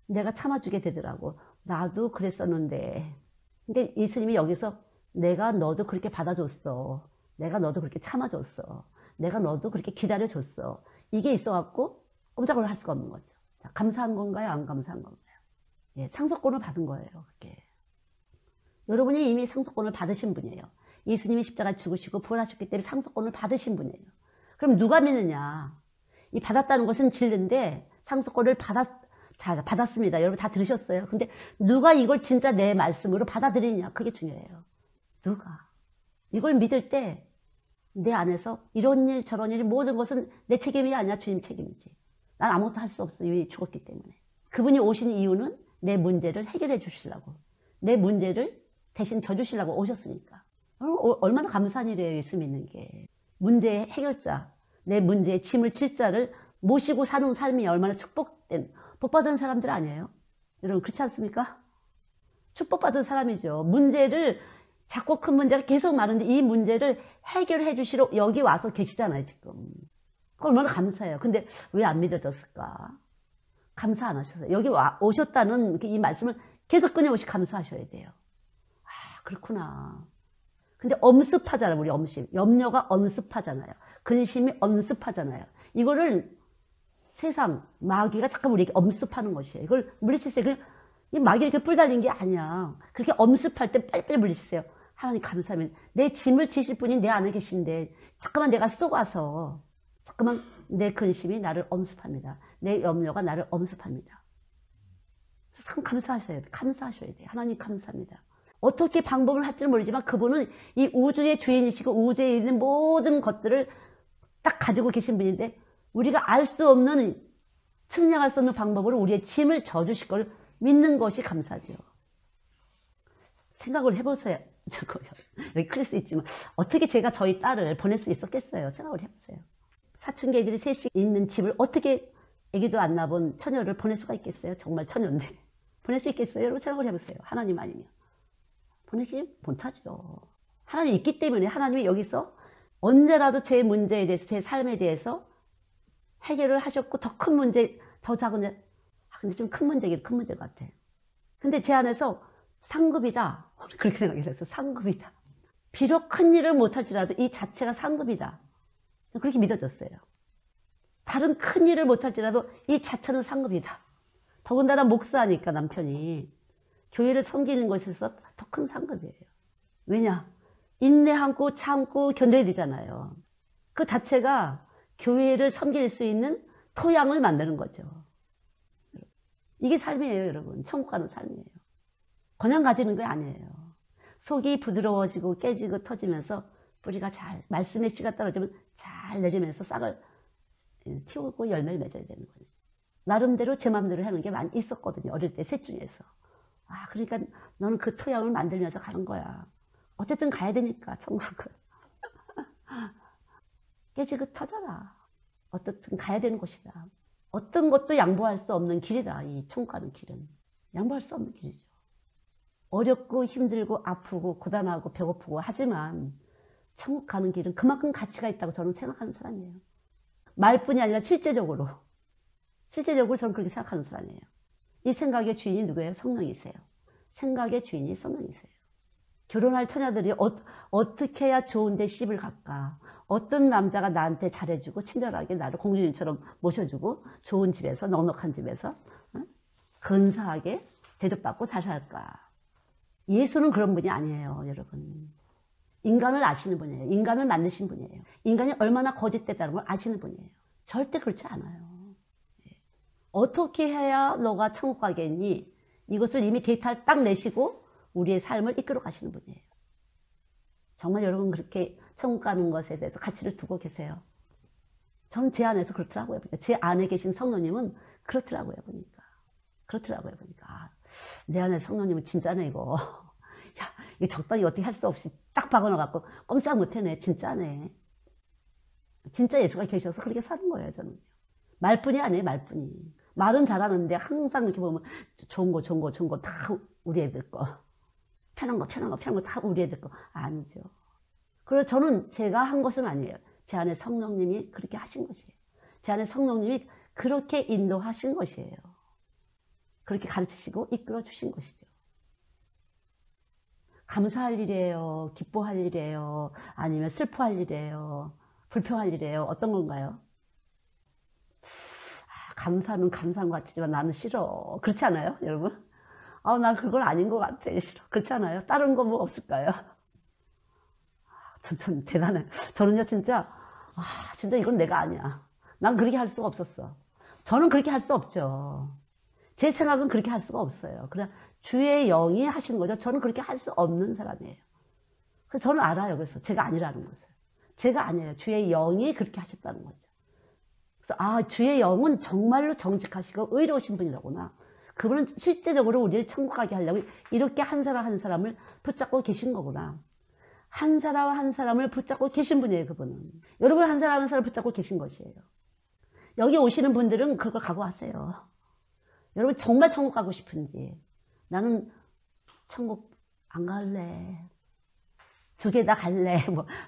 내가 참아주게 되더라고. 나도 그랬었는데. 근데 예수님이 여기서 내가 너도 그렇게 받아줬어. 내가 너도 그렇게 참아줬어. 내가 너도 그렇게 기다려줬어. 이게 있어갖고 꼼짝을 할 수가 없는 거죠. 자, 감사한 건가요? 안 감사한 건가요? 예, 상속권을 받은 거예요. 그게. 여러분이 이미 상속권을 받으신 분이에요. 예수님이 십자가에 죽으시고 부활하셨기 때문에 상속권을 받으신 분이에요. 그럼 누가 믿느냐? 이 받았다는 것은 진리인데 상속권을 받았습니다. 여러분 다 들으셨어요? 근데 누가 이걸 진짜 내 말씀으로 받아들이냐? 그게 중요해요. 누가? 이걸 믿을 때 내 안에서 이런 일 저런 일 모든 것은 내 책임이 아니야. 주님 책임이지. 난 아무것도 할 수 없어. 이미 죽었기 때문에. 그분이 오신 이유는 내 문제를 해결해 주시려고. 내 문제를 대신 져주시려고 오셨으니까. 얼마나 감사한 일이에요. 예수 믿는 게. 문제의 해결자, 내 문제의 짐을 질 자를 모시고 사는 삶이 얼마나 복받은 사람들 아니에요? 여러분 그렇지 않습니까? 축복받은 사람이죠. 문제를 작고 큰 문제가 계속 많은데 이 문제를 해결해 주시러 여기 와서 계시잖아요. 지금. 얼마나 감사해요. 근데 왜 안 믿어졌을까? 감사 안 하셨어요. 여기 오셨다는 이 말씀을 계속 끊임없이 감사하셔야 돼요. 아 그렇구나. 근데 엄습하잖아요. 우리 염려가 엄습하잖아요. 근심이 엄습하잖아요. 이거를 세상 마귀가 자꾸 우리에게 엄습하는 것이에요. 이걸 물리치세요. 그냥 이 마귀가 이렇게 뿔 달린 게 아니야. 그렇게 엄습할 때 빨리빨리 물리치세요. 하나님 감사하면 내 짐을 지실 분이 내 안에 계신데 자꾸만 내가 속아서 자꾸만 내 근심이 나를 엄습합니다. 내 염려가 나를 엄습합니다. 참 감사하셔야 돼요. 감사하셔야 돼요. 하나님 감사합니다. 어떻게 방법을 할지는 모르지만 그분은 이 우주의 주인이시고 우주에 있는 모든 것들을 딱 가지고 계신 분인데 우리가 알 수 없는 측량할 수 없는 방법으로 우리의 짐을 져주실 걸 믿는 것이 감사죠. 생각을 해보세요. 여기 크리스 있지만 어떻게 제가 저희 딸을 보낼 수 있었겠어요. 생각을 해보세요. 사춘기 애들이 셋이 있는 집을 어떻게 애기도 안 낳아본 처녀를 보낼 수가 있겠어요. 정말 처녀인데 보낼 수 있겠어요. 여러분 생각을 해보세요. 하나님 아니면 보내지 못하죠. 하나님이 있기 때문에 하나님이 여기서 언제라도 제 문제에 대해서 제 삶에 대해서 해결을 하셨고 더 큰 문제 더 작은 문제 근데 좀 큰 문제긴 큰 문제 같아. 근데 제 안에서 상급이다. 그렇게 생각했어요. 상급이다. 비록 큰 일을 못할지라도 이 자체가 상급이다. 그렇게 믿어졌어요. 다른 큰 일을 못할지라도 이 자체는 상급이다. 더군다나 목사니까 남편이 교회를 섬기는 것에서 더 큰 상급이에요. 왜냐? 인내하고 참고 견뎌야 되잖아요. 그 자체가 교회를 섬길 수 있는 토양을 만드는 거죠. 이게 삶이에요, 여러분. 천국 가는 삶이에요. 그냥 가지는 게 아니에요. 속이 부드러워지고 깨지고 터지면서 뿌리가 잘 말씀의 씨가 떨어지면 잘 내리면서 싹을 틔우고 열매를 맺어야 되는 거예요. 나름대로 제 마음대로 하는 게 많이 있었거든요. 어릴 때 셋 중에서. 아 그러니까 너는 그 토양을 만들면서 가는 거야. 어쨌든 가야 되니까 천국은. 깨지고 터져라. 어쨌든 가야 되는 곳이다. 어떤 것도 양보할 수 없는 길이다. 이 천국 가는 길은. 양보할 수 없는 길이죠. 어렵고 힘들고 아프고 고단하고 배고프고 하지만 천국 가는 길은 그만큼 가치가 있다고 저는 생각하는 사람이에요. 말뿐이 아니라 실제적으로 저는 그렇게 생각하는 사람이에요. 이 생각의 주인이 누구예요? 성령이세요. 생각의 주인이 성령이세요. 결혼할 처녀들이 어떻게 해야 좋은데 시집을 갈까? 어떤 남자가 나한테 잘해주고 친절하게 나를 공주님처럼 모셔주고 좋은 집에서 넉넉한 집에서 근사하게 대접받고 잘 살까? 예수는 그런 분이 아니에요, 여러분. 인간을 아시는 분이에요. 인간을 만드신 분이에요. 인간이 얼마나 거짓됐다는 걸 아시는 분이에요. 절대 그렇지 않아요. 어떻게 해야 너가 천국 가겠니? 이것을 이미 데이터를 딱 내시고 우리의 삶을 이끌어 가시는 분이에요. 정말 여러분 그렇게 천국 가는 것에 대해서 가치를 두고 계세요? 저는 제 안에서 그렇더라고요. 제 안에 계신 성령님은 그렇더라고요. 보니까. 아, 내 안에 성령님은 진짜네 이거. 야, 이거 적당히 어떻게 할 수 없이 딱 박아놔갖고 꼼짝 못해네. 진짜네. 진짜 예수가 계셔서 그렇게 사는 거예요. 저는. 말뿐이 아니에요. 말은 잘하는데 항상 이렇게 보면 좋은 거 다 우리 애들 거. 편한 거 다 우리 애들 거. 아니죠. 그래서 저는 제가 한 것은 아니에요. 제 안에 성령님이 그렇게 하신 것이에요. 제 안에 성령님이 그렇게 인도하신 것이에요. 그렇게 가르치시고 이끌어 주신 것이죠. 감사할 일이에요? 기뻐할 일이에요? 아니면 슬퍼할 일이에요? 불평할 일이에요? 어떤 건가요? 감사는 감사한 것 같지만 나는 싫어. 그렇지 않아요, 여러분? 나 그건 아닌 것 같아. 싫어. 그렇지 않아요? 다른 거 뭐 없을까요? 전 대단해. 저는요, 진짜 이건 내가 아니야. 난 그렇게 할 수가 없었어. 저는 그렇게 할 수 없죠. 제 생각은 그렇게 할 수가 없어요. 그냥 주의 영이 하신 거죠. 저는 그렇게 할 수 없는 사람이에요. 그래서 저는 알아요. 그래서 제가 아니라는 것을. 제가 아니에요. 주의 영이 그렇게 하셨다는 거죠. 그래서 주의 영은 정말로 정직하시고 의로우신 분이라구나. 그분은 실제적으로 우리를 천국 가게 하려고 이렇게 한 사람 한 사람을 붙잡고 계신 거구나. 한 사람 한 사람을 붙잡고 계신 분이에요. 그분은. 여러분 한 사람 한 사람을 붙잡고 계신 것이에요. 여기 오시는 분들은 그걸 각오하세요. 여러분 정말 천국 가고 싶은지. 나는 천국 안 갈래. 두 개 다 갈래.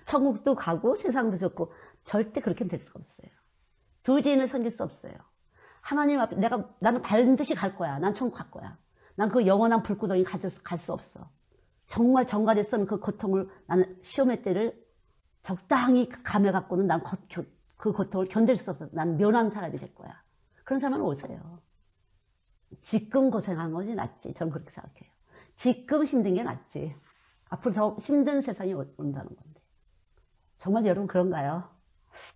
천국도 가고 세상도 좋고 절대 그렇게는 될 수가 없어요. 두 지인을 섬길 수 없어요. 하나님 앞에 나는 반드시 갈 거야. 난 천국 갈 거야. 난 그 영원한 불구덩이 갈 수 없어. 정말 정갈했던 그 고통을 나는 시험의 때를 적당히 감해갖고는 난 그 고통을 견딜 수 없어. 난 면한 사람이 될 거야. 그런 사람은 오세요. 지금 고생한 것이 낫지. 저는 그렇게 생각해요. 지금 힘든 게 낫지. 앞으로 더 힘든 세상이 온다는 건데. 정말 여러분 그런가요?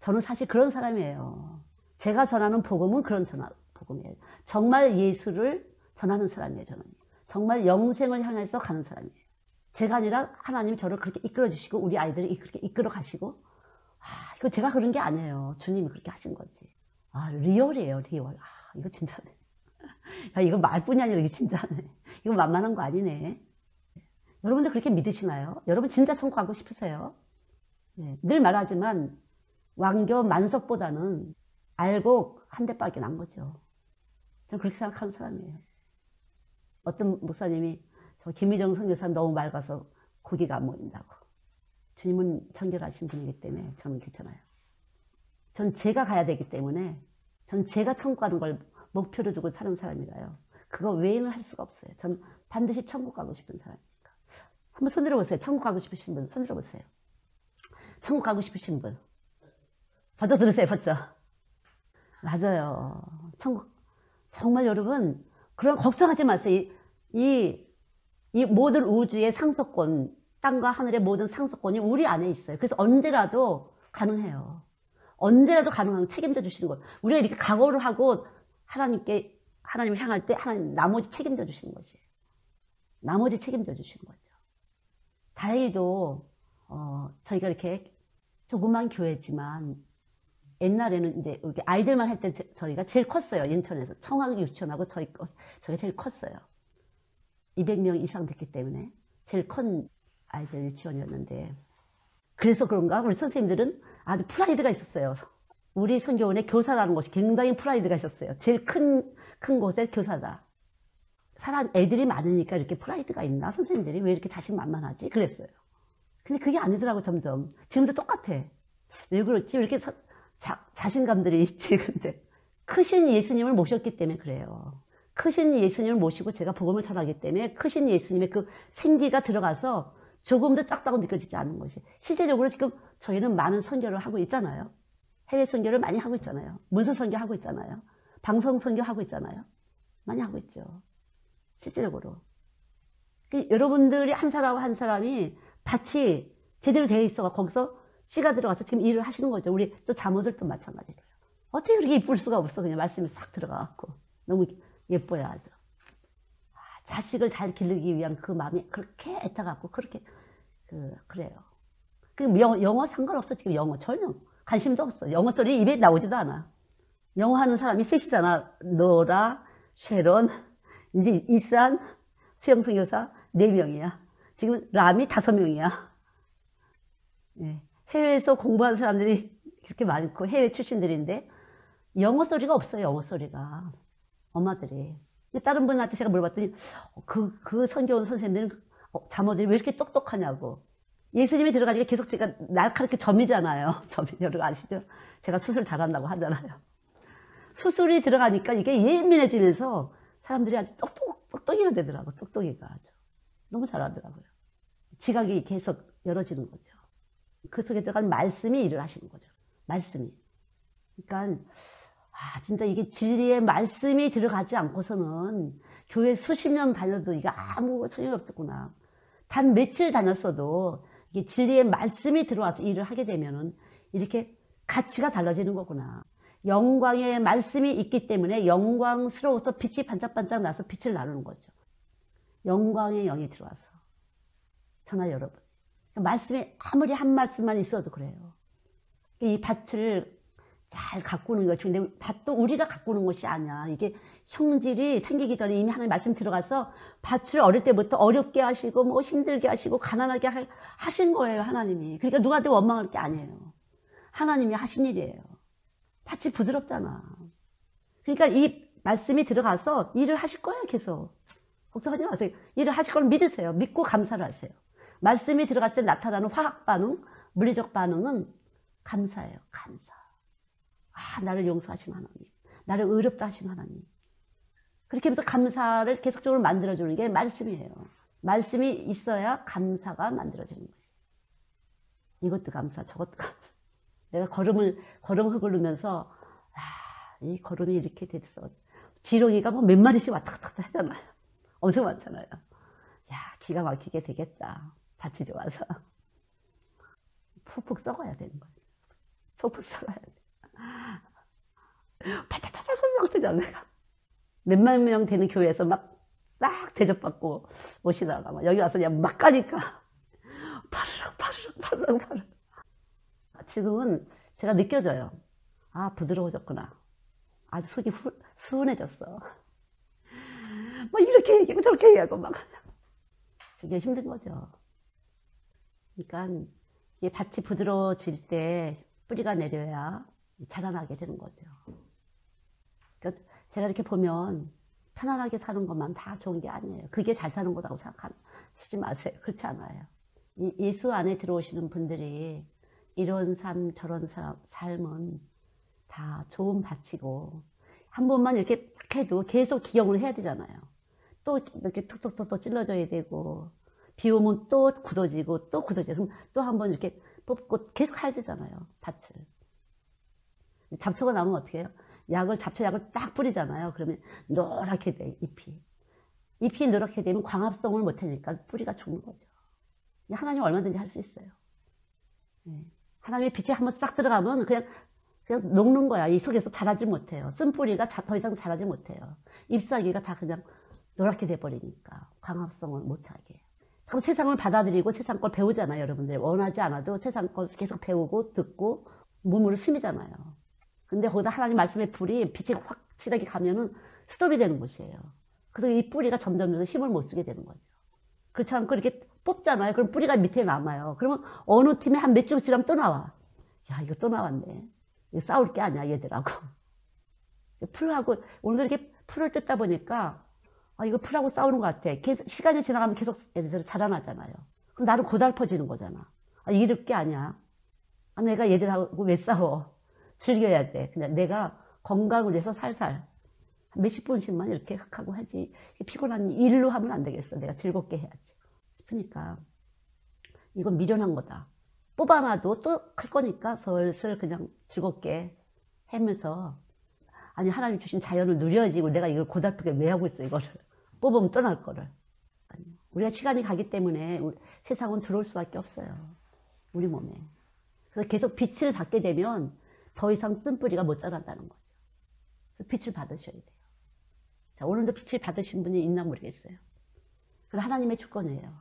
저는 사실 그런 사람이에요. 제가 전하는 복음은 그런 복음이에요. 정말 예수를 전하는 사람이에요. 저는 정말 영생을 향해서 가는 사람이에요. 제가 아니라 하나님이 저를 그렇게 이끌어 주시고 우리 아이들을 그렇게 이끌어 가시고 이거 제가 그런 게 아니에요. 주님이 그렇게 하신 거지. 리얼이에요. 리얼. 이거 진짜네. 이거 말뿐이 아니라 이게 진짜네. 이거 만만한 거 아니네. 여러분들 그렇게 믿으시나요? 여러분 진짜 천국 가고 싶으세요? 네, 늘 말하지만 왕교 만석보다는 알고 한 대 빠르게 난 거죠. 저는 그렇게 생각하는 사람이에요. 어떤 목사님이 저 김희정 선교사 너무 맑아서 고기가 안 모인다고. 주님은 정결하신 분이기 때문에 저는 괜찮아요. 전 제가 가야 되기 때문에 전 제가 천국 가는 걸 목표로 두고 사는 사람이라요. 그거 외에는 할 수가 없어요. 전 반드시 천국 가고 싶은 사람이니까. 한번 손 들어보세요. 천국 가고 싶으신 분 손 들어보세요. 천국 가고 싶으신 분. 벌써 들으세요. 벌써. 맞아요. 천국. 정말 여러분 그런 걱정하지 마세요. 이 모든 우주의 상속권, 땅과 하늘의 모든 상속권이 우리 안에 있어요. 그래서 언제라도 가능해요. 언제라도 가능한 책임져 주시는 것. 우리가 이렇게 각오를 하고 하나님을 향할 때 하나님 나머지 책임져 주시는 것이에요. 나머지 책임져 주시는 거죠. 다행히도 저희가 이렇게 조그만 교회지만 옛날에는 이제 이렇게 아이들만 할 때 저희가 제일 컸어요. 인천에서 청학 유치원하고 저희가 제일 컸어요. 200명 이상 됐기 때문에 제일 큰 아이들 유치원이었는데 그래서 그런가 우리 선생님들은 아주 프라이드가 있었어요. 우리 선교원의 교사라는 것이 굉장히 프라이드가 있었어요. 제일 큰 곳의 교사다. 애들이 많으니까 이렇게 프라이드가 있나? 선생님들이 왜 이렇게 자신만만하지? 그랬어요. 근데 그게 아니더라고 점점. 지금도 똑같아. 왜 그렇지? 왜 이렇게 자신감들이 있지? 근데 크신 예수님을 모셨기 때문에 그래요. 크신 예수님을 모시고 제가 복음을 전하기 때문에 크신 예수님의 그 생기가 들어가서 조금도 작다고 느껴지지 않는 것이. 실제적으로 지금 저희는 많은 선교를 하고 있잖아요. 해외 선교를 많이 하고 있잖아요. 문서 선교 하고 있잖아요. 방송 선교 하고 있잖아요. 많이 하고 있죠. 실제적으로. 여러분들이 한 사람 한 사람이 밭이 제대로 되어 있어 거기서 씨가 들어가서 지금 일을 하시는 거죠. 우리 또 자모들도 마찬가지로요. 어떻게 그렇게 이쁠 수가 없어. 그냥 말씀이 싹 들어가갖고. 너무 예뻐요, 아주. 자식을 잘 기르기 위한 그 마음이 그렇게 애타갖고, 그렇게, 그래요. 영어 상관없어, 지금 영어. 전혀. 관심도 없어. 영어 소리 입에 나오지도 않아. 영어 하는 사람이 셋이잖아. 노라, 쉐론, 이제 이산, 수영선교사 4명이야. 지금 람이 5명이야. 네. 해외에서 공부하는 사람들이 그렇게 많고 해외 출신들인데 영어 소리가 없어요. 영어 소리가. 엄마들이. 다른 분한테 제가 물어봤더니 그 성경 선생님들은 자모들이 왜 이렇게 똑똑하냐고. 예수님이 들어가니까 계속 제가 날카롭게 점이잖아요. 점이 여러분 아시죠? 제가 수술 잘한다고 하잖아요. 수술이 들어가니까 이게 예민해지면서 사람들이 아주 똑똑이가 되더라고. 똑똑이가 아주 너무 잘하더라고요. 지각이 계속 열어지는 거죠. 그 속에 들어간 말씀이 일을 하시는 거죠. 말씀이. 그러니까 진짜 이게 진리의 말씀이 들어가지 않고서는 교회 수십 년 다녀도 이게 아무 소용이 없겠구나. 단 며칠 다녔어도 이게 진리의 말씀이 들어와서 일을 하게 되면은 이렇게 가치가 달라지는 거구나. 영광의 말씀이 있기 때문에 영광스러워서 빛이 반짝반짝 나서 빛을 나누는 거죠. 영광의 영이 들어와서. 저나 여러분. 말씀이 아무리 한 말씀만 있어도 그래요. 이 밭을 잘 가꾸는 거죠. 근데 밭도 우리가 가꾸는 것이 아니야. 이게 형질이 생기기 전에 이미 하나님 말씀 들어가서 밭을 어릴 때부터 어렵게 하시고 뭐 힘들게 하시고 가난하게 하신 거예요. 하나님이. 그러니까 누구한테 원망할 게 아니에요. 하나님이 하신 일이에요. 밭이 부드럽잖아. 그러니까 이 말씀이 들어가서 일을 하실 거예요. 계속. 걱정하지 마세요. 일을 하실 걸 믿으세요. 믿고 감사를 하세요. 말씀이 들어갈 때 나타나는 화학 반응, 물리적 반응은 감사예요. 감사. 나를 용서하신 하나님. 나를 의롭다 하신 하나님. 그렇게 하면서 감사를 계속적으로 만들어주는 게 말씀이에요. 말씀이 있어야 감사가 만들어지는 거지. 이것도 감사, 저것도 감사. 내가 걸음을 흙으르면서 이 걸음이 이렇게 됐어. 지렁이가 뭐 몇 마리씩 왔다 갔다 하잖아요. 엄청 많잖아요. 야, 기가 막히게 되겠다. 밭이 좋아서. 푹푹 썩어야 되는 거예요. 푹푹 썩어야 돼. 팔팔팔팔 뜨잖아. 내가 몇만 명 되는 교회에서 막 딱 대접받고 오시다가 막 여기 와서 그냥 막 가니까 파르륵 지금은 제가 느껴져요. 부드러워졌구나. 아주 속이 수은해졌어. 막 이렇게 얘기하고 저렇게 얘기하고 막 되게 힘든 거죠. 그러니까 이 밭이 부드러워질 때 뿌리가 내려야 자라나게 되는 거죠. 그러니까 제가 이렇게 보면 편안하게 사는 것만 다 좋은 게 아니에요. 그게 잘 사는 거라고 생각하지 마세요. 그렇지 않아요. 예수 안에 들어오시는 분들이 이런 삶 저런 삶은 다 좋은 밭이고 한 번만 이렇게 딱 해도 계속 기경을 해야 되잖아요. 또 이렇게 톡톡톡 찔러줘야 되고 비 오면 또 굳어지고 또 굳어지고 그럼 또 한 번 이렇게 뽑고 계속 해야 되잖아요. 밭을. 잡초가 나오면 어떻게 해요? 잡초약을 딱 뿌리잖아요. 그러면 노랗게 돼, 잎이. 잎이 노랗게 되면 광합성을 못하니까 뿌리가 죽는 거죠. 하나님 얼마든지 할 수 있어요. 하나님의 빛이 한번 싹 들어가면 그냥 녹는 거야. 이 속에서 자라지 못해요. 쓴뿌리가 더 이상 자라지 못해요. 잎사귀가 다 그냥 노랗게 돼버리니까 광합성을 못하게. 그럼 세상을 받아들이고 세상 걸 배우잖아요. 여러분들 원하지 않아도 세상 걸 계속 배우고 듣고 몸으로 스미잖아요. 근데 거기다 하나님 말씀의 불이 빛이 확실하게 가면은 스톱이 되는 곳이에요. 그래서 이 뿌리가 점점 힘을 못 쓰게 되는 거죠. 그렇지 않고 이렇게 뽑잖아요. 그럼 뿌리가 밑에 남아요. 그러면 어느 팀에 한 몇 주 지나면 또 나와. 야, 이거 또 나왔네. 이거 싸울 게 아니야, 얘들하고. 풀하고, 오늘도 이렇게 풀을 뜯다 보니까, 이거 풀하고 싸우는 것 같아. 시간이 지나가면 계속 예를 들어 자라나잖아요. 그럼 나는 고달퍼지는 거잖아. 이럴 게 아니야. 내가 얘들하고 왜 싸워? 즐겨야 돼. 그냥 내가 건강을 위해서 살살 몇십 분씩만 이렇게 하고 하지. 피곤한 일로 하면 안 되겠어. 내가 즐겁게 해야지 싶으니까 이건 미련한 거다. 뽑아놔도 또 클 거니까 슬슬 그냥 즐겁게 하면서 하나님 주신 자연을 누려야지. 내가 이걸 고달프게 왜 하고 있어. 이거를 뽑으면 떠날 거를. 우리가 시간이 가기 때문에 세상은 들어올 수밖에 없어요. 우리 몸에. 그래서 계속 빛을 받게 되면 더 이상 쓴뿌리가 못 자란다는 거죠. 그래서 빛을 받으셔야 돼요. 자, 오늘도 빛을 받으신 분이 있나 모르겠어요. 그럼 하나님의 주권이에요.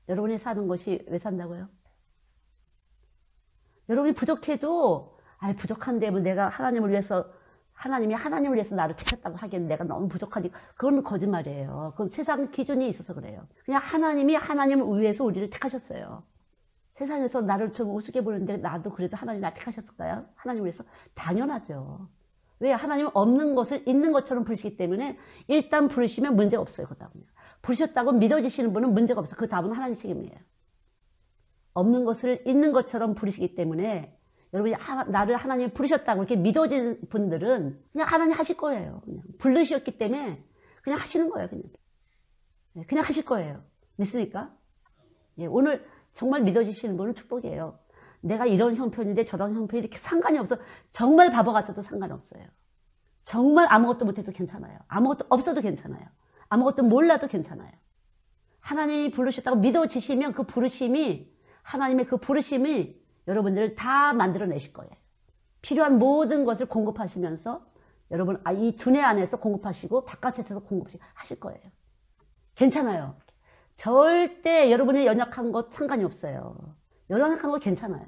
여러분이 사는 것이 왜 산다고요? 여러분이 부족해도 부족한데 뭐 내가 하나님을 위해서 나를 택했다고 하기에는 내가 너무 부족하니까 그건 거짓말이에요. 그건 세상 기준이 있어서 그래요. 그냥 하나님을 위해서 우리를 택하셨어요. 세상에서 나를 좀 우습게 보는데 나도 그래도 하나님 나 택하셨을까요? 하나님을 위해서? 당연하죠. 왜? 하나님은 없는 것을 있는 것처럼 부르시기 때문에 일단 부르시면 문제가 없어요. 그 다음에 부르셨다고 믿어지시는 분은 문제가 없어요. 그 다음은 하나님 책임이에요. 없는 것을 있는 것처럼 부르시기 때문에 여러분이 나를 하나님이 부르셨다고 이렇게 믿어진 분들은 그냥 하나님 하실 거예요. 그냥 부르셨기 때문에 그냥 하시는 거예요. 그냥 하실 거예요. 믿습니까? 예, 오늘 정말 믿어지시는 분은 축복이에요. 내가 이런 형편인데 저런 형편이 이렇게 상관이 없어. 정말 바보 같아도 상관없어요. 정말 아무것도 못해도 괜찮아요. 아무것도 없어도 괜찮아요. 아무것도 몰라도 괜찮아요. 하나님이 부르셨다고 믿어지시면 그 부르심이 하나님의 그 부르심이 여러분들을 다 만들어내실 거예요. 필요한 모든 것을 공급하시면서 여러분 이 두뇌 안에서 공급하시고 바깥에서 공급하실 거예요. 괜찮아요. 절대 여러분이 연약한 것 상관이 없어요. 연약한 거 괜찮아요.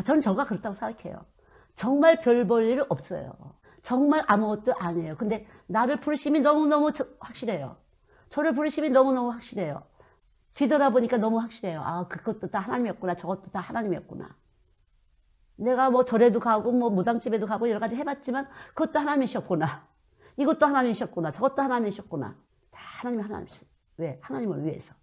저는 저가 그렇다고 생각해요. 정말 별 볼 일 없어요. 정말 아무것도 아니에요. 근데 나를 부르심이 너무너무 확실해요. 저를 부르심이 너무너무 확실해요. 뒤돌아보니까 너무 확실해요. 그것도 다 하나님이었구나. 저것도 다 하나님이었구나. 내가 뭐 절에도 가고 뭐 무당집에도 가고 여러 가지 해봤지만 그것도 하나님이셨구나. 이것도 하나님이셨구나. 저것도 하나님이셨구나. 다 하나님이셨구나. 왜? 하나님을 위해서.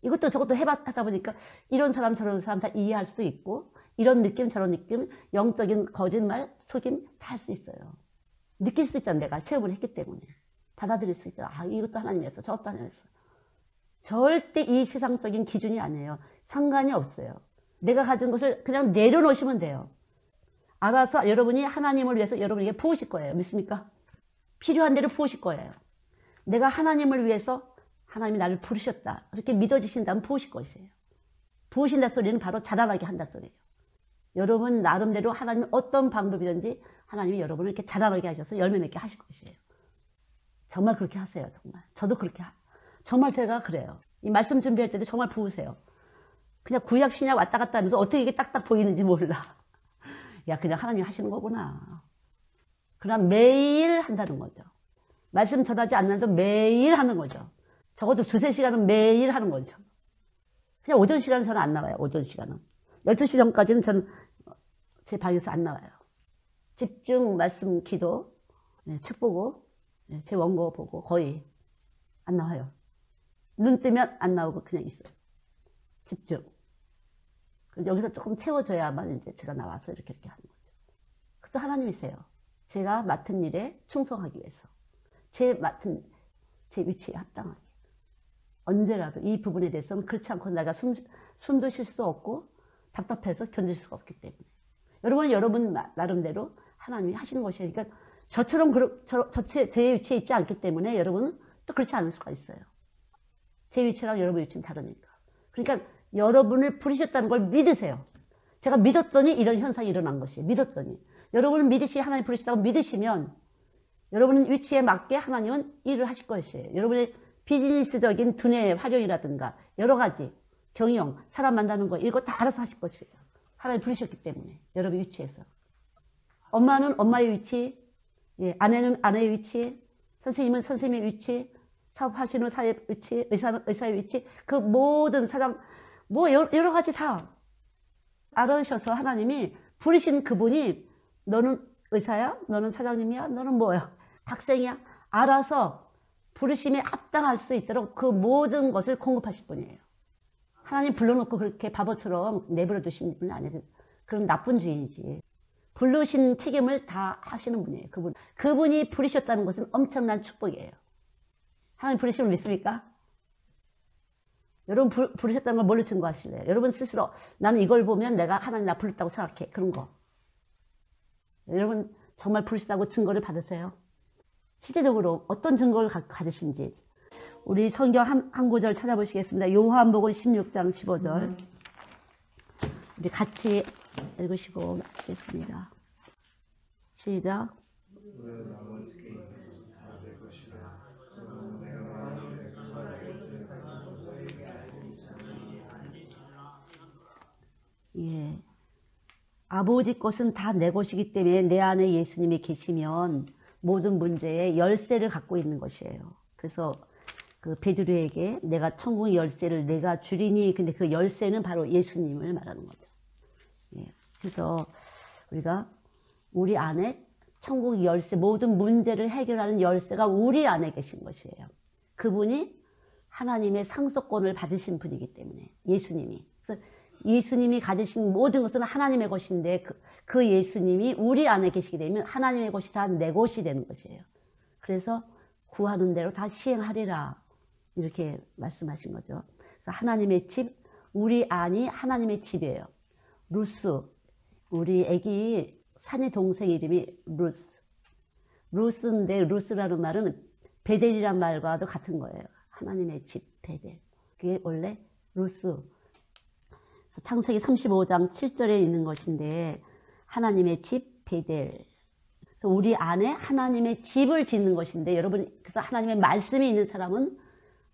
이것도 저것도 해봤다 보니까 이런 사람 저런 사람 다 이해할 수도 있고 이런 느낌 저런 느낌 영적인 거짓말 속임 다 할 수 있어요. 느낄 수 있잖아. 내가 체험을 했기 때문에 받아들일 수 있잖아. 이것도 하나님이었어. 저것도 하나님이었어. 절대 이 세상적인 기준이 아니에요. 상관이 없어요. 내가 가진 것을 그냥 내려놓으시면 돼요. 알아서 여러분이 하나님을 위해서 여러분에게 부으실 거예요. 믿습니까? 필요한 대로 부으실 거예요. 내가 하나님을 위해서 하나님이 나를 부르셨다. 그렇게 믿어지신다면 부으실 것이에요. 부으신다 소리는 바로 자라나게 한다 소리예요. 여러분 나름대로 하나님이 어떤 방법이든지 하나님이 여러분을 이렇게 자라나게 하셔서 열매 맺게 하실 것이에요. 정말 그렇게 하세요. 정말. 저도 그렇게 정말 제가 그래요. 이 말씀 준비할 때도 정말 부으세요. 그냥 구약 신약 왔다 갔다 하면서 어떻게 이게 딱딱 보이는지 몰라. 야 그냥 하나님이 하시는 거구나. 그럼 매일 한다는 거죠. 말씀 전하지 않는데도 매일 하는 거죠. 적어도 2-3시간은 매일 하는 거죠. 그냥 오전 시간은 저는 안 나와요. 오전 시간은. 12시 전까지는 저는 제 방에서 안 나와요. 집중 말씀 기도, 책 보고, 제 원고 보고 거의 안 나와요. 눈 뜨면 안 나오고 그냥 있어요. 집중. 여기서 조금 채워줘야만 이제 제가 나와서 이렇게 하는 거죠. 그것도 하나님이세요. 제가 맡은 일에 충성하기 위해서. 제 위치에 합당하게. 언제라도 이 부분에 대해서는 그렇지 않고 내가 숨도 쉴 수 없고 답답해서 견딜 수가 없기 때문에. 여러분은 여러분 나름대로 하나님이 하시는 것이에요. 그러니까 저처럼 제 위치에 있지 않기 때문에 여러분은 또 그렇지 않을 수가 있어요. 제 위치랑 여러분 위치는 다르니까. 그러니까 여러분을 부르셨다는 걸 믿으세요. 제가 믿었더니 이런 현상이 일어난 것이에요. 믿었더니. 여러분은 하나님 부르시다고 믿으시면 여러분 위치에 맞게 하나님은 일을 하실 것이에요. 여러분의 비즈니스적인 두뇌의 활용이라든가 여러 가지 경영, 사람 만나는 거 이거 다 알아서 하실 것이에요. 하나님 부르셨기 때문에 여러분 위치에서. 엄마는 엄마의 위치, 아내는 아내의 위치, 선생님은 선생님의 위치, 사업하시는 사의 위치, 의사는 의사의 위치, 그 모든 사장 뭐 여러 가지 다 알아셔서 하나님이 부르신 그분이 너는 의사야? 너는 사장님이야? 너는 뭐야? 학생이야? 알아서 부르심에 합당할 수 있도록 그 모든 것을 공급하실 분이에요. 하나님 불러놓고 그렇게 바보처럼 내버려 두신 분이 아니에요. 그럼 나쁜 주인이지. 부르신 책임을 다 하시는 분이에요. 그분이 부르셨다는 것은 엄청난 축복이에요. 하나님 부르심을 믿습니까? 여러분 부르셨다는 걸 뭘로 증거하실래요? 여러분 스스로 나는 이걸 보면 내가 하나님 나 부르셨다고 생각해. 그런 거. 여러분 정말 부르셨다고 증거를 받으세요? 실제적으로 어떤 증거를 가지신지 우리 성경 한 구절 찾아보시겠습니다. 요한복음 16장 15절 우리 같이 읽으시고 마치겠습니다. 시작. 예. 아버지 것은 다 내 것이기 때문에 내 안에 예수님이 계시면 모든 문제에 열쇠를 갖고 있는 것이에요. 그래서 그 베드로에게 내가 천국의 열쇠를 내가 주리니 근데 그 열쇠는 바로 예수님을 말하는 거죠. 예. 그래서 우리가 우리 안에 천국 열쇠, 모든 문제를 해결하는 열쇠가 우리 안에 계신 것이에요. 그분이 하나님의 상속권을 받으신 분이기 때문에, 예수님이. 그래서 예수님이 가지신 모든 것은 하나님의 것인데 그 예수님이 우리 안에 계시게 되면 하나님의 것이 다 내 것이 되는 것이에요. 그래서 구하는 대로 다 시행하리라 이렇게 말씀하신 거죠. 그래서 하나님의 집, 우리 안이 하나님의 집이에요. 루스, 우리 애기 사내 동생 이름이 루스. 루스인데 루스라는 말은 베델이란 말과도 같은 거예요. 하나님의 집, 베델. 그게 원래 루스. 창세기 35장 7절에 있는 것인데 하나님의 집, 베델. 그래서 우리 안에 하나님의 집을 짓는 것인데 여러분, 그래서 하나님의 말씀이 있는 사람은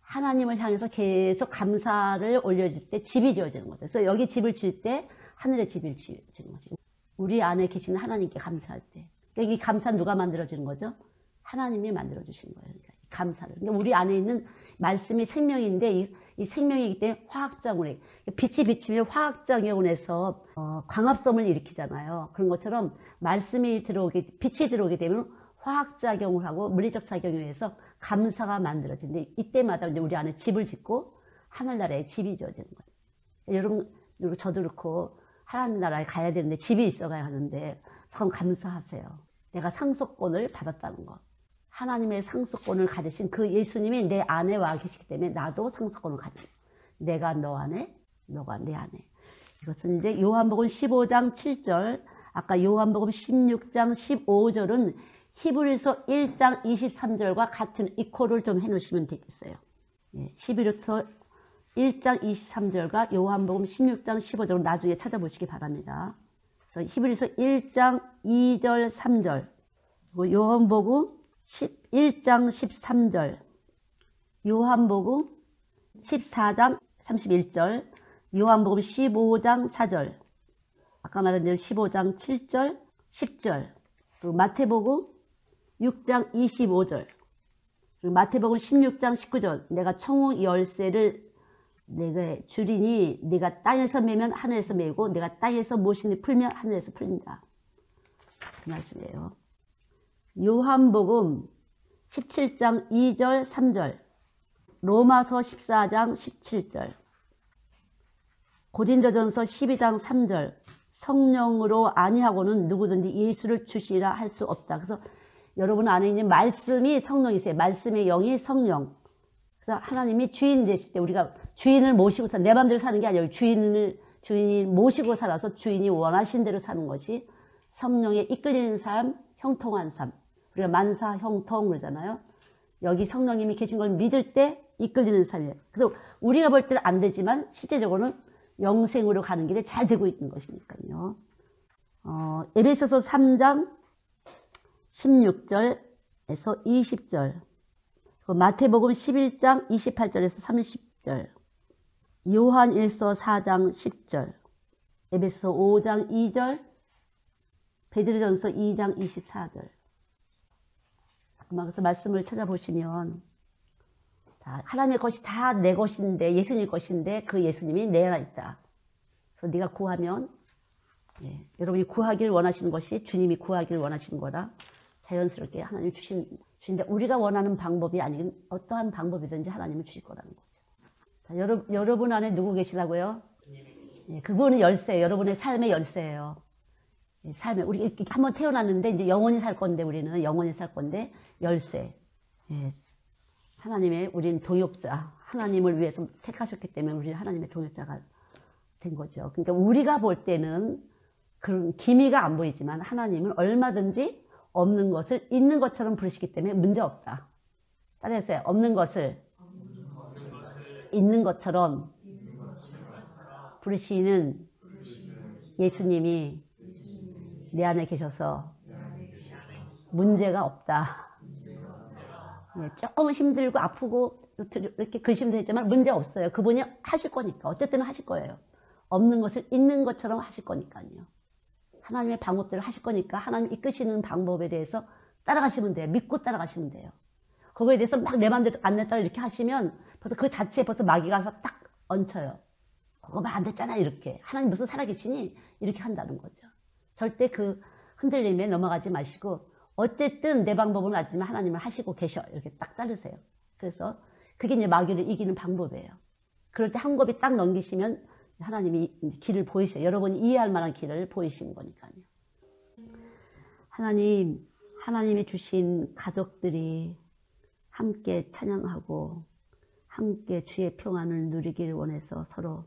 하나님을 향해서 계속 감사를 올려질 때 집이 지어지는 거죠. 그래서 여기 집을 지을 때 하늘의 집을 지는 거죠. 우리 안에 계시는 하나님께 감사할 때. 그러니까 이 감사는 누가 만들어주는 거죠? 하나님이 만들어주신 거예요. 그러니까 감사를. 그러니까 우리 안에 있는 말씀이 생명인데 이 생명이기 때문에 화학작용을, 빛이 비치면 화학작용에서 광합성을 일으키잖아요. 그런 것처럼 말씀이 빛이 들어오게 되면 화학작용을 하고 물리적 작용에 의해서 감사가 만들어지는데 이때마다 이제 우리 안에 집을 짓고 하늘나라에 집이 지어지는 거예요. 여러분, 그리고 저도 그렇고 하나님 나라에 가야 되는데 집이 있어가야 하는데 참 감사하세요. 내가 상속권을 받았다는 것. 하나님의 상속권을 가지신 그 예수님이 내 안에 와 계시기 때문에 나도 상속권을 가지고 내가 너 안에, 너가 내 안에. 이것은 이제 요한복음 15장 7절, 아까 요한복음 16장 15절은 히브리서 1장 23절과 같은 이코를 좀 해놓으시면 되겠어요. 히브리서 1장 23절과 요한복음 16장 15절을 나중에 찾아보시기 바랍니다. 그래서 히브리서 1장 2절 3절, 요한복음 1장 13절, 요한복음 14장 31절, 요한복음 15장 4절, 아까 말한 대로 15장 7절, 10절, 또 마태복음 6장 25절, 그리고 마태복음 16장 19절, 내가 천국 열쇠를 내가 주리니 네가 땅에서 매면 하늘에서 매고 내가 땅에서 모신을 풀면 하늘에서 풀린다. 그 말씀이에요. 요한복음 17장 2절 3절, 로마서 14장 17절, 고린도전서 12장 3절, 성령으로 아니하고는 누구든지 예수를 주시라 할 수 없다. 그래서 여러분 안에 있는 말씀이 성령이세요. 말씀의 영이 성령. 그래서 하나님이 주인 되실 때 우리가 주인을 모시고 내 마음대로 사는 게 아니에요. 주인이 모시고 살아서 주인이 원하신 대로 사는 것이 성령에 이끌리는 삶, 형통한 삶. 우리가 만사 형통 그러잖아요. 여기 성령님이 계신 걸 믿을 때 이끌리는 삶이에요. 그래서 우리가 볼 때는 안 되지만 실제적으로는 영생으로 가는 길에 잘 되고 있는 것이니까요. 에베소서 3장 16절에서 20절, 마태복음 11장 28절에서 30절, 요한일서 4장 10절, 에베소서 5장 2절, 베드로전서 2장 24절. 그래서 말씀을 찾아보시면 하나님의 것이 다 내 것인데, 예수님 것인데 그 예수님이 내 안에 있다. 그래서 네가 구하면, 여러분이 구하길 원하시는 것이 주님이 구하길 원하시는 거라 자연스럽게 하나님이 주신데 우리가 원하는 방법이 아닌 어떠한 방법이든지 하나님은 주실 거라는 거죠. 자, 여러분 안에 누구 계시다고요? 그분은 열쇠예요. 여러분의 삶의 열쇠예요. 삶에 우리 이렇게 한번 태어났는데 이제 영원히 살 건데, 우리는 영원히 살 건데 열쇠. 하나님의, 우리는 동역자, 하나님을 위해서 택하셨기 때문에 우리는 하나님의 동역자가 된 거죠. 그러니까 우리가 볼 때는 그런 기미가 안 보이지만 하나님은 얼마든지 없는 것을 있는 것처럼 부르시기 때문에 문제 없다. 따라해서요. 없는 것을 있는 것처럼 부르시는 예수님이 내 안에 계셔서 문제가 없다. 조금은 힘들고 아프고 이렇게 근심도 했지만 문제 없어요. 그분이 하실 거니까. 어쨌든 하실 거예요. 없는 것을 있는 것처럼 하실 거니까요. 하나님의 방법대로 하실 거니까 하나님 이끄시는 방법에 대해서 따라가시면 돼요. 믿고 따라가시면 돼요. 그거에 대해서 막 내 맘대로 안 냈다 이렇게 하시면 벌써 그 자체에 벌써 마귀가 가서 딱 얹혀요. 그거 말 안 됐잖아 이렇게. 하나님 무슨 살아계시니? 이렇게 한다는 거죠. 절대 그 흔들림에 넘어가지 마시고 어쨌든 내 방법은 아니지만 하나님은 하시고 계셔. 이렇게 딱 자르세요. 그래서 그게 이제 마귀를 이기는 방법이에요. 그럴 때 한 곱이 딱 넘기시면 하나님이 길을 보이셔요. 여러분이 이해할 만한 길을 보이시는 거니까요. 하나님이 주신 가족들이 함께 찬양하고 함께 주의 평안을 누리기를 원해서 서로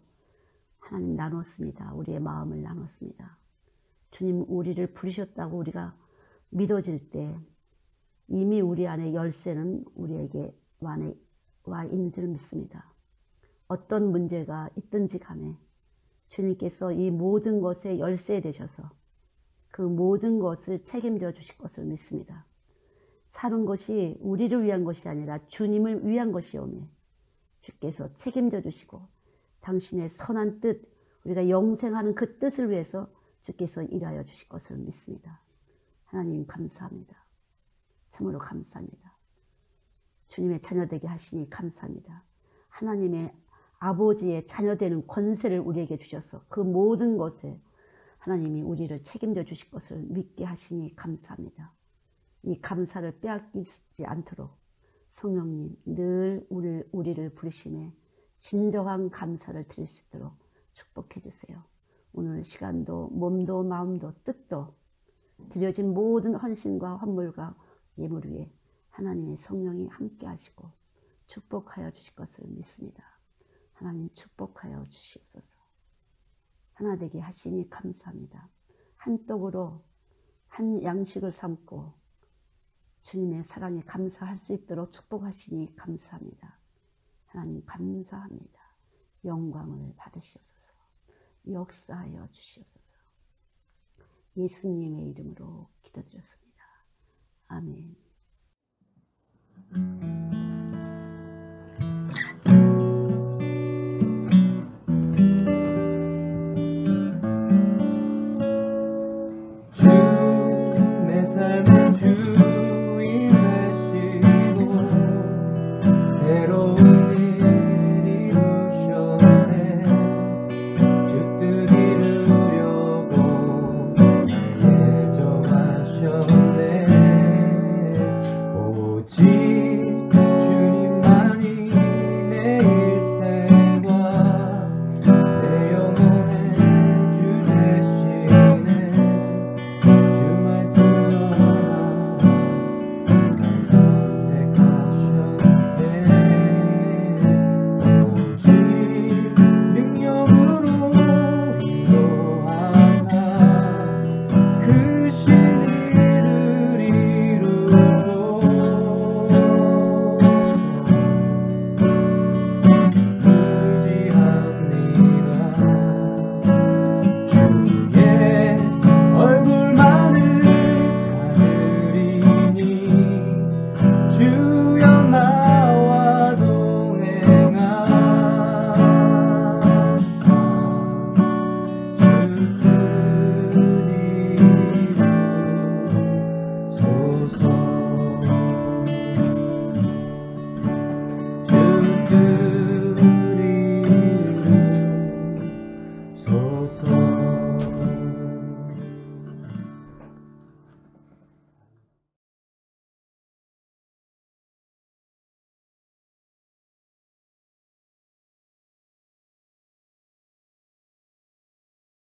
하나님 나눴습니다. 우리의 마음을 나눴습니다. 주님 우리를 부르셨다고 우리가 믿어질 때 이미 우리 안에 열쇠는 우리에게 와 있는 줄 믿습니다. 어떤 문제가 있든지 간에 주님께서 이 모든 것에 열쇠 되셔서 그 모든 것을 책임져 주실 것을 믿습니다. 사는 것이 우리를 위한 것이 아니라 주님을 위한 것이오매 주께서 책임져 주시고 당신의 선한 뜻, 우리가 영생하는 그 뜻을 위해서 주께서 일하여 주실 것을 믿습니다. 하나님 감사합니다. 참으로 감사합니다. 주님의 자녀되게 하시니 감사합니다. 하나님의 아버지의 자녀되는 권세를 우리에게 주셔서 그 모든 것에 하나님이 우리를 책임져 주실 것을 믿게 하시니 감사합니다. 이 감사를 빼앗기지 않도록 성령님 늘 우리를 부르심에 진정한 감사를 드릴 수 있도록 축복해 주세요. 오늘 시간도 몸도 마음도 뜻도 드려진 모든 헌신과 헌물과 예물 위에 하나님의 성령이 함께 하시고 축복하여 주실 것을 믿습니다. 하나님 축복하여 주시옵소서. 하나 되게 하시니 감사합니다. 한 떡으로 한 양식을 삼고 주님의 사랑에 감사할 수 있도록 축복하시니 감사합니다. 하나님 감사합니다. 영광을 받으시옵소서. 역사하여 주시옵소서. 예수님의 이름으로 기도드렸습니다. 아멘.